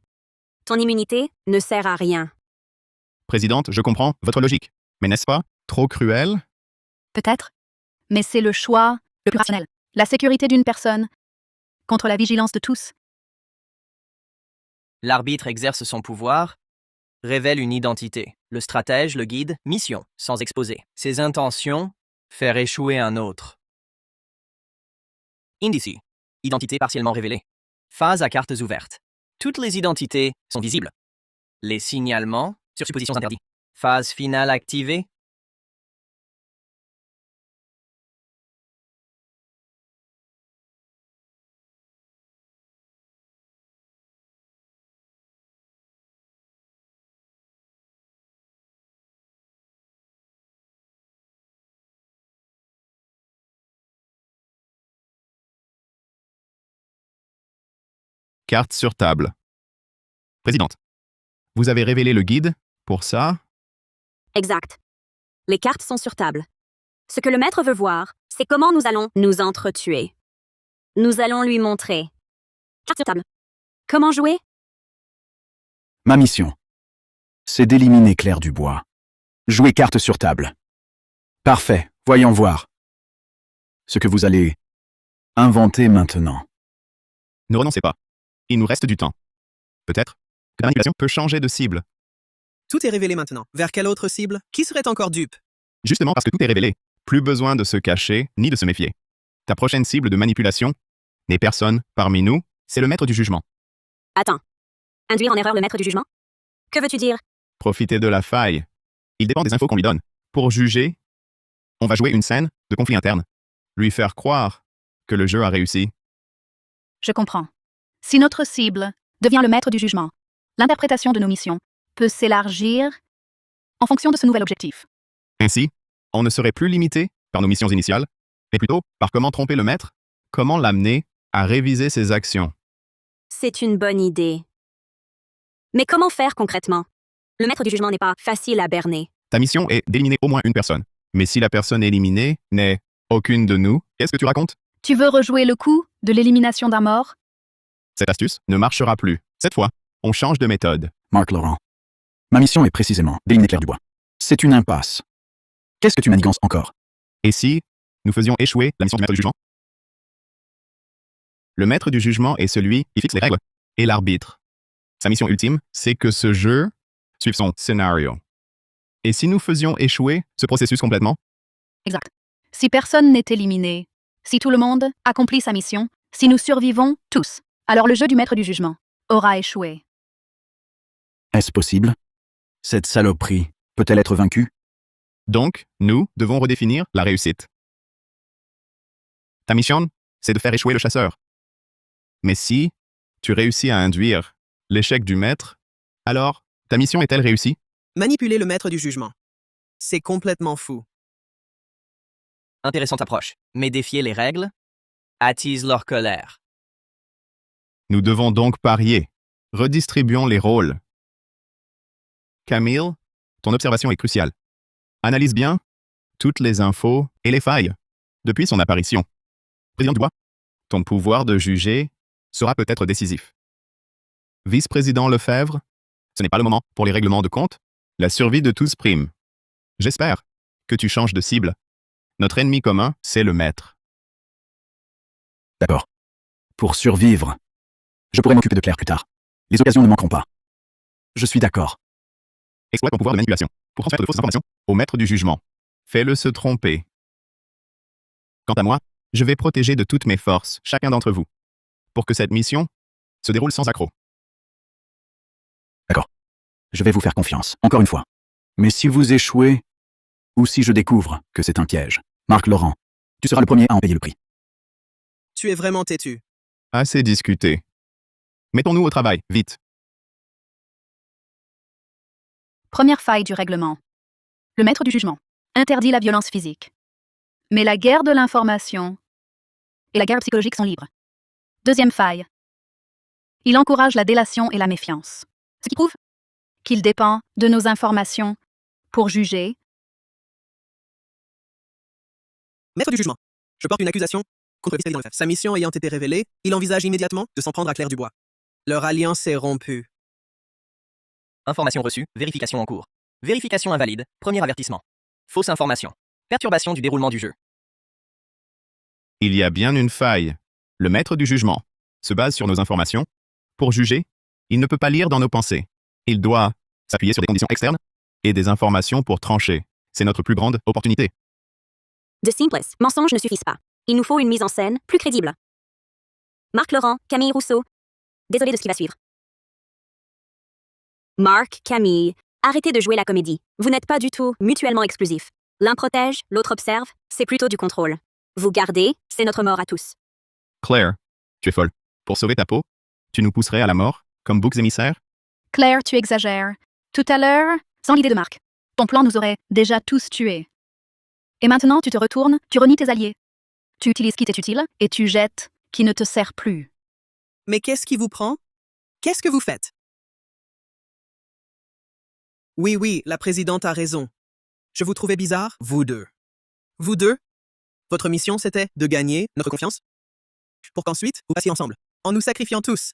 ton immunité ne sert à rien. Présidente, je comprends votre logique. Mais n'est-ce pas trop cruel? Peut-être. Mais c'est le choix le plus rationnel. La sécurité d'une personne contre la vigilance de tous. L'arbitre exerce son pouvoir, révèle une identité. Le stratège, le guide, mission, sans exposer. Ses intentions, faire échouer un autre. Indice. Identité partiellement révélée. Phase à cartes ouvertes. Toutes les identités sont visibles. Les signalements, sur suppositions interdits. Phase finale activée. Carte sur table. Présidente, vous avez révélé le guide pour ça? Exact. Les cartes sont sur table. Ce que le maître veut voir, c'est comment nous allons nous entretuer. Nous allons lui montrer. Carte sur table. Comment jouer? Ma mission, c'est d'éliminer Claire Dubois. Jouer carte sur table. Parfait, voyons voir. Ce que vous allez inventer maintenant. Ne renoncez pas. Il nous reste du temps. Peut-être que la manipulation peut changer de cible. Tout est révélé maintenant. Vers quelle autre cible? Qui serait encore dupe? Justement parce que tout est révélé. Plus besoin de se cacher ni de se méfier. Ta prochaine cible de manipulation n'est personne parmi nous, c'est le maître du jugement. Attends. Induire en erreur le maître du jugement? Que veux-tu dire? Profiter de la faille. Il dépend des infos qu'on lui donne. Pour juger, on va jouer une scène de conflit interne. Lui faire croire que le jeu a réussi. Je comprends. Si notre cible devient le maître du jugement, l'interprétation de nos missions peut s'élargir en fonction de ce nouvel objectif. Ainsi, on ne serait plus limité par nos missions initiales, mais plutôt par comment tromper le maître, comment l'amener à réviser ses actions. C'est une bonne idée. Mais comment faire concrètement? Le maître du jugement n'est pas facile à berner. Ta mission est d'éliminer au moins une personne. Mais si la personne éliminée n'est aucune de nous, qu'est-ce que tu racontes? Tu veux rejouer le coup de l'élimination d'un mort? Cette astuce ne marchera plus. Cette fois, on change de méthode. Marc Laurent. Ma mission est précisément d'éliminer Claire Dubois. C'est une impasse. Qu'est-ce que tu manigances encore? Et si nous faisions échouer la mission du maître du jugement? Le maître du jugement est celui qui fixe les règles et l'arbitre. Sa mission ultime, c'est que ce jeu suive son scénario. Et si nous faisions échouer ce processus complètement? Exact. Si personne n'est éliminé, si tout le monde accomplit sa mission, si nous survivons tous, alors le jeu du maître du jugement aura échoué. Est-ce possible? Cette saloperie peut-elle être vaincue? Donc, nous devons redéfinir la réussite. Ta mission, c'est de faire échouer le chasseur. Mais si tu réussis à induire l'échec du maître, alors ta mission est-elle réussie? Manipuler le maître du jugement. C'est complètement fou. Intéressante approche, mais défier les règles attise leur colère. Nous devons donc parier. Redistribuons les rôles. Camille, ton observation est cruciale. Analyse bien toutes les infos et les failles depuis son apparition. Président Dubois, ton pouvoir de juger sera peut-être décisif. Vice-président Lefebvre, ce n'est pas le moment pour les règlements de compte. La survie de tous prime. J'espère que tu changes de cible. Notre ennemi commun, c'est le maître. D'accord. Pour survivre, je pourrais m'occuper de Claire plus tard. Les occasions ne manqueront pas. Je suis d'accord. Exploite ton pouvoir de manipulation pour transmettre de fausses informations au maître du jugement. Fais-le se tromper. Quant à moi, je vais protéger de toutes mes forces chacun d'entre vous pour que cette mission se déroule sans accroc. D'accord. Je vais vous faire confiance, encore une fois. Mais si vous échouez, ou si je découvre que c'est un piège, Marc Laurent, tu seras le premier à en payer le prix. Tu es vraiment têtu. Assez discuté. Mettons-nous au travail, vite. Première faille du règlement. Le maître du jugement interdit la violence physique. Mais la guerre de l'information et la guerre psychologique sont libres. Deuxième faille. Il encourage la délation et la méfiance. Ce qui prouve qu'il dépend de nos informations pour juger. Maître du jugement. Je porte une accusation contre le vice-président Lefebvre. Sa mission ayant été révélée, il envisage immédiatement de s'en prendre à Claire Dubois. Leur alliance est rompue. Information reçue, vérification en cours. Vérification invalide, premier avertissement. Fausse information. Perturbation du déroulement du jeu. Il y a bien une faille. Le maître du jugement se base sur nos informations. Pour juger, il ne peut pas lire dans nos pensées. Il doit s'appuyer sur des conditions externes et des informations pour trancher. C'est notre plus grande opportunité. De simples mensonges ne suffisent pas. Il nous faut une mise en scène plus crédible. Marc Laurent, Camille Rousseau. Désolé de ce qui va suivre. Marc, Camille, arrêtez de jouer la comédie. Vous n'êtes pas du tout mutuellement exclusifs. L'un protège, l'autre observe, c'est plutôt du contrôle. Vous gardez, c'est notre mort à tous. Claire, tu es folle. Pour sauver ta peau, tu nous pousserais à la mort, comme boucs émissaires? Claire, tu exagères. Tout à l'heure, sans l'idée de Marc, ton plan nous aurait déjà tous tués. Et maintenant, tu te retournes, tu renies tes alliés. Tu utilises qui t'est utile et tu jettes qui ne te sert plus. Mais qu'est-ce qui vous prend? Qu'est-ce que vous faites? Oui, la présidente a raison. Je vous trouvais bizarre, vous deux. Vous deux? Votre mission, c'était de gagner notre confiance? Pour qu'ensuite, vous passiez ensemble, en nous sacrifiant tous.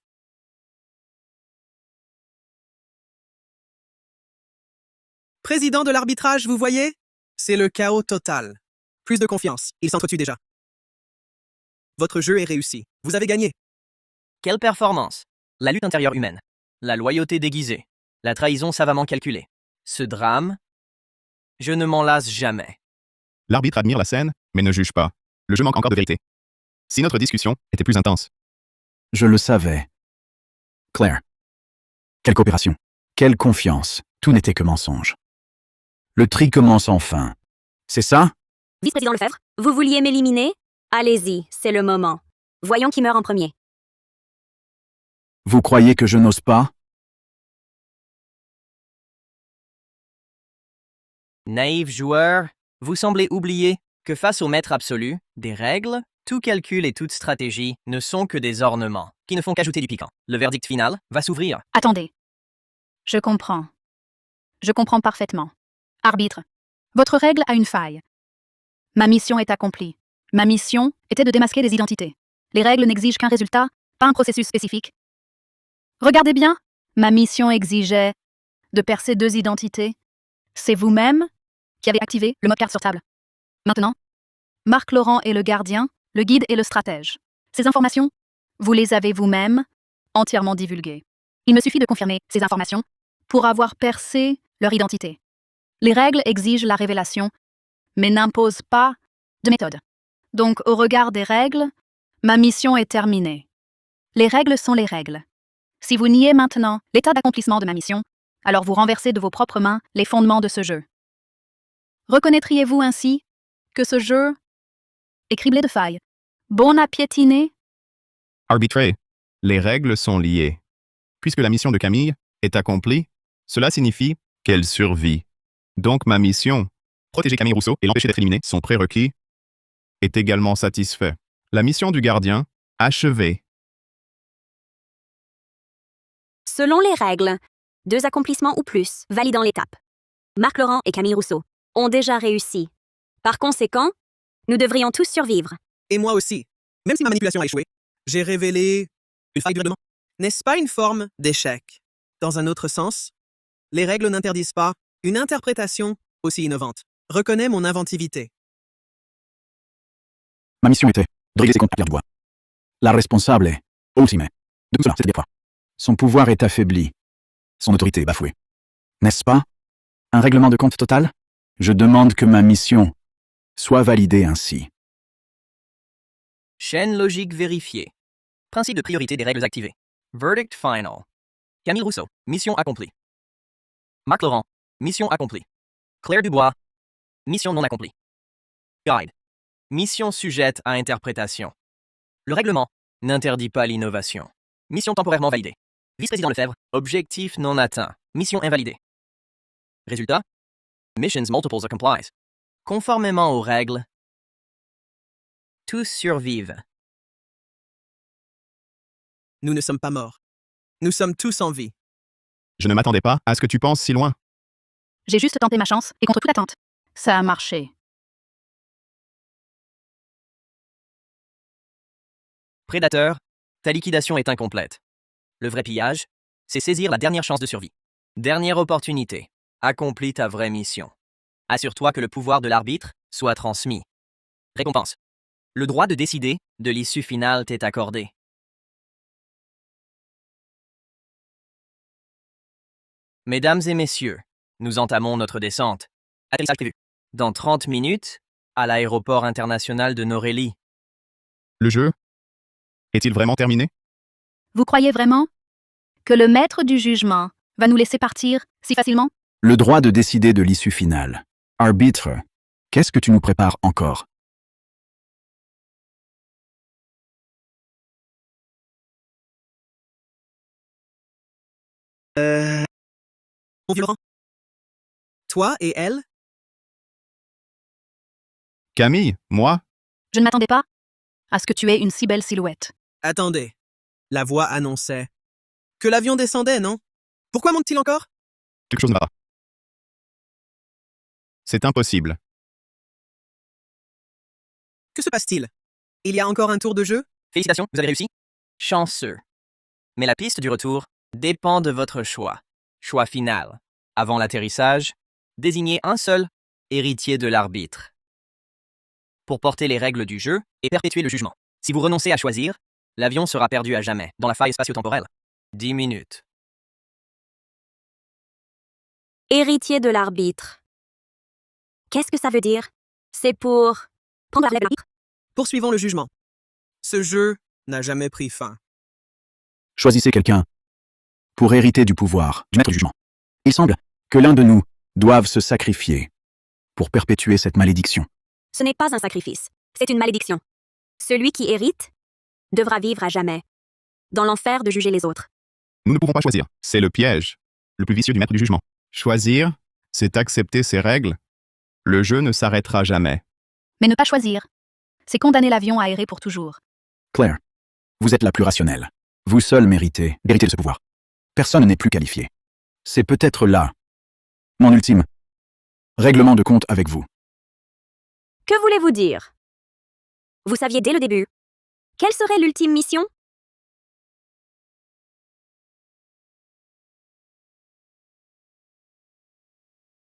Président de l'arbitrage, vous voyez? C'est le chaos total. Plus de confiance, ils s'entretuent déjà. Votre jeu est réussi. Vous avez gagné. Quelle performance! La lutte intérieure humaine. La loyauté déguisée. La trahison savamment calculée. Ce drame, je ne m'en lasse jamais. L'arbitre admire la scène, mais ne juge pas. Le jeu manque encore de vérité. Si notre discussion était plus intense. Je le savais. Claire. Quelle coopération. Quelle confiance. Tout n'était que mensonge. Le tri commence enfin. C'est ça? Vice-président Lefebvre, vous vouliez m'éliminer? Allez-y, c'est le moment. Voyons qui meurt en premier. Vous croyez que je n'ose pas? Naïf joueur, vous semblez oublier que face au maître absolu, des règles, tout calcul et toute stratégie ne sont que des ornements qui ne font qu'ajouter du piquant. Le verdict final va s'ouvrir. Attendez. Je comprends. Je comprends parfaitement. Arbitre, votre règle a une faille. Ma mission est accomplie. Ma mission était de démasquer des identités. Les règles n'exigent qu'un résultat, pas un processus spécifique. Regardez bien, ma mission exigeait de percer 2 identités. C'est vous-même qui avez activé le mode carte sur table. Maintenant, Marc Laurent est le gardien, le guide et le stratège. Ces informations, vous les avez vous-même entièrement divulguées. Il me suffit de confirmer ces informations pour avoir percé leur identité. Les règles exigent la révélation, mais n'imposent pas de méthode. Donc, au regard des règles, ma mission est terminée. Les règles sont les règles. Si vous niez maintenant l'état d'accomplissement de ma mission, alors vous renversez de vos propres mains les fondements de ce jeu. Reconnaîtriez-vous ainsi que ce jeu est criblé de failles, bon à piétiner? Arbitré. Les règles sont liées. Puisque la mission de Camille est accomplie, cela signifie qu'elle survit. Donc ma mission, protéger Camille Rousseau et l'empêcher d'être éliminé, son prérequis, est également satisfait. La mission du gardien, achevée. Selon les règles, 2 accomplissements ou plus validant l'étape. Marc Laurent et Camille Rousseau ont déjà réussi. Par conséquent, nous devrions tous survivre. Et moi aussi. Même si ma manipulation a échoué, j'ai révélé une faille du règlement. N'est-ce pas une forme d'échec? Dans un autre sens, les règles n'interdisent pas une interprétation aussi innovante. Reconnais mon inventivité. Ma mission était de régler ses comptes à Pierre Dubois. La responsable est ultime. De tout cela, cette fois. Son pouvoir est affaibli. Son autorité est bafouée. N'est-ce pas? Un règlement de compte total? Je demande que ma mission soit validée ainsi. Chaîne logique vérifiée. Principe de priorité des règles activées. Verdict final. Camille Rousseau, mission accomplie. Marc Laurent, mission accomplie. Claire Dubois, mission non accomplie. Guide. Mission sujette à interprétation. Le règlement n'interdit pas l'innovation. Mission temporairement validée. Vice-président Lefebvre, objectif non atteint. Mission invalidée. Résultat? Missions multiples of complies. Conformément aux règles, tous survivent. Nous ne sommes pas morts. Nous sommes tous en vie. Je ne m'attendais pas à ce que tu penses si loin. J'ai juste tenté ma chance et contre toute attente, ça a marché. Prédateur, ta liquidation est incomplète. Le vrai pillage, c'est saisir la dernière chance de survie. Dernière opportunité. Accomplis ta vraie mission. Assure-toi que le pouvoir de l'arbitre soit transmis. Récompense. Le droit de décider de l'issue finale t'est accordé. Mesdames et messieurs, nous entamons notre descente. Atterrissage prévu. Dans 30 minutes, à l'aéroport international de Norélie. Le jeu est-il vraiment terminé? Vous croyez vraiment que le maître du jugement va nous laisser partir si facilement? Le droit de décider de l'issue finale. Arbitre, qu'est-ce que tu nous prépares encore? Mon vieux Laurent. Toi et elle? Camille, moi? Je ne m'attendais pas à ce que tu aies une si belle silhouette. Attendez. La voix annonçait que l'avion descendait, non? Pourquoi monte-t-il encore? Quelque chose ne va pas. C'est impossible. Que se passe-t-il? Il y a encore un tour de jeu? Félicitations, vous avez réussi? Chanceux. Mais la piste du retour dépend de votre choix. Choix final. Avant l'atterrissage, désignez un seul héritier de l'arbitre. Pour porter les règles du jeu et perpétuer le jugement. Si vous renoncez à choisir, l'avion sera perdu à jamais dans la faille spatio-temporelle. 10 minutes. Héritier de l'arbitre. Qu'est-ce que ça veut dire? C'est pour prendre la relève de l'arbitre? Poursuivons le jugement. Ce jeu n'a jamais pris fin. Choisissez quelqu'un pour hériter du pouvoir du maître du jugement. Il semble que l'un de nous doive se sacrifier pour perpétuer cette malédiction. Ce n'est pas un sacrifice, c'est une malédiction. Celui qui hérite devra vivre à jamais, dans l'enfer de juger les autres. Nous ne pouvons pas choisir. C'est le piège, le plus vicieux du maître du jugement. Choisir, c'est accepter ses règles. Le jeu ne s'arrêtera jamais. Mais ne pas choisir, c'est condamner l'avion à errer pour toujours. Claire, vous êtes la plus rationnelle. Vous seul méritez d'hériter de ce pouvoir. Personne n'est plus qualifié. C'est peut-être là mon ultime règlement de compte avec vous. Que voulez-vous dire? Vous saviez dès le début. Quelle serait l'ultime mission?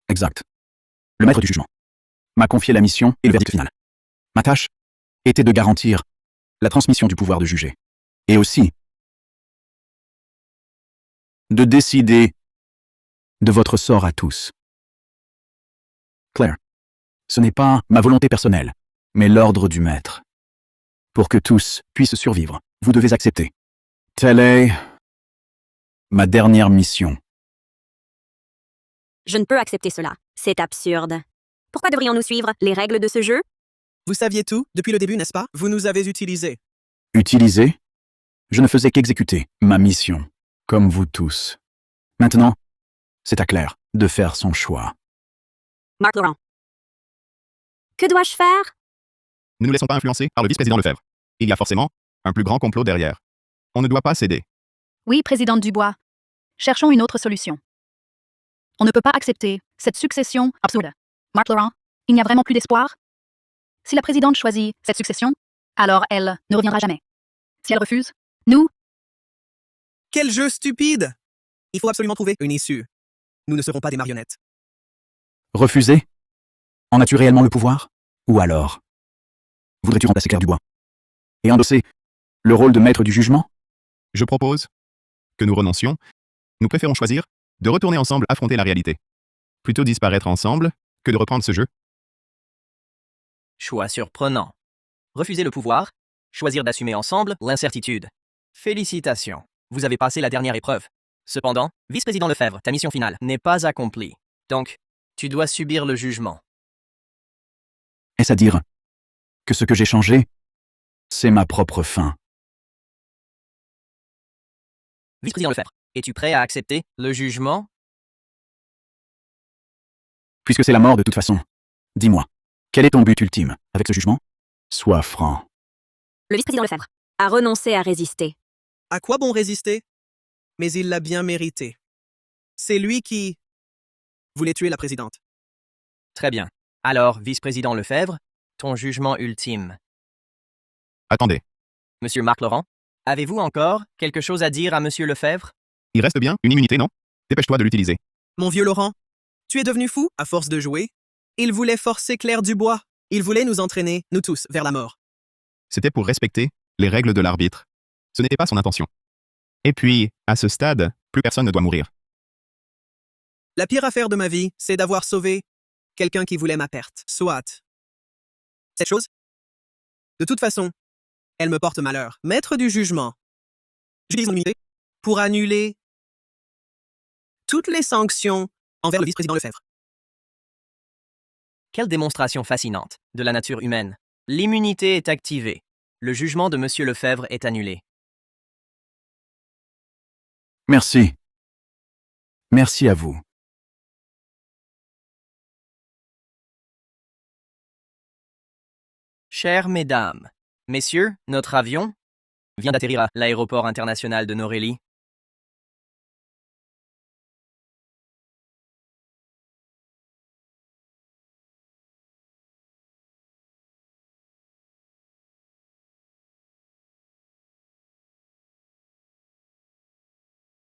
Exact. Le maître du jugement m'a confié la mission et le verdict final. Ma tâche était de garantir la transmission du pouvoir de juger. Et aussi de décider de votre sort à tous. Claire, ce n'est pas ma volonté personnelle, mais l'ordre du maître. Pour que tous puissent survivre, vous devez accepter. Telle est ma dernière mission. Je ne peux accepter cela. C'est absurde. Pourquoi devrions-nous suivre les règles de ce jeu? Vous saviez tout depuis le début, n'est-ce pas? Vous nous avez utilisés. Utilisé? Je ne faisais qu'exécuter ma mission, comme vous tous. Maintenant, c'est à Claire de faire son choix. Marc Laurent. Que dois-je faire? Ne nous laissons pas influencer par le vice-président Lefebvre. Il y a forcément un plus grand complot derrière. On ne doit pas céder. Oui, présidente Dubois. Cherchons une autre solution. On ne peut pas accepter cette succession absurde. Marc Laurent, il n'y a vraiment plus d'espoir? Si la présidente choisit cette succession, alors elle ne reviendra jamais. Si elle refuse, nous... Quel jeu stupide! Il faut absolument trouver une issue. Nous ne serons pas des marionnettes. Refuser? En as-tu réellement le pouvoir? Ou alors, voudrais-tu remplacer Claire Dubois et endosser le rôle de maître du jugement? Je propose que nous renoncions. Nous préférons choisir de retourner ensemble affronter la réalité. Plutôt disparaître ensemble que de reprendre ce jeu. Choix surprenant. Refuser le pouvoir, choisir d'assumer ensemble l'incertitude. Félicitations, vous avez passé la dernière épreuve. Cependant, vice-président Lefebvre, ta mission finale n'est pas accomplie. Donc, tu dois subir le jugement. Est-ce à dire que ce que j'ai changé, c'est ma propre fin? Vice-président Lefebvre, es-tu prêt à accepter le jugement? Puisque c'est la mort de toute façon, dis-moi, quel est ton but ultime avec ce jugement? Sois franc. Le vice-président Lefebvre a renoncé à résister. À quoi bon résister? Mais il l'a bien mérité. C'est lui qui voulait tuer la présidente. Très bien. Alors, vice-président Lefebvre, ton jugement ultime. Attendez. Monsieur Marc Laurent, avez-vous encore quelque chose à dire à Monsieur Lefebvre? Il reste bien une immunité, non? Dépêche-toi de l'utiliser. Mon vieux Laurent, tu es devenu fou à force de jouer? Il voulait forcer Claire Dubois. Il voulait nous entraîner, nous tous, vers la mort. C'était pour respecter les règles de l'arbitre. Ce n'était pas son intention. Et puis, à ce stade, plus personne ne doit mourir. La pire affaire de ma vie, c'est d'avoir sauvé quelqu'un qui voulait ma perte. Soit. Cette chose? De toute façon, elle me porte malheur. Maître du jugement. J'utilise mon immunité pour annuler toutes les sanctions envers le vice-président Lefebvre. Quelle démonstration fascinante de la nature humaine. L'immunité est activée. Le jugement de Monsieur Lefebvre est annulé. Merci. Merci à vous. Chères mesdames, messieurs, notre avion vient d'atterrir à l'aéroport international de Norélie.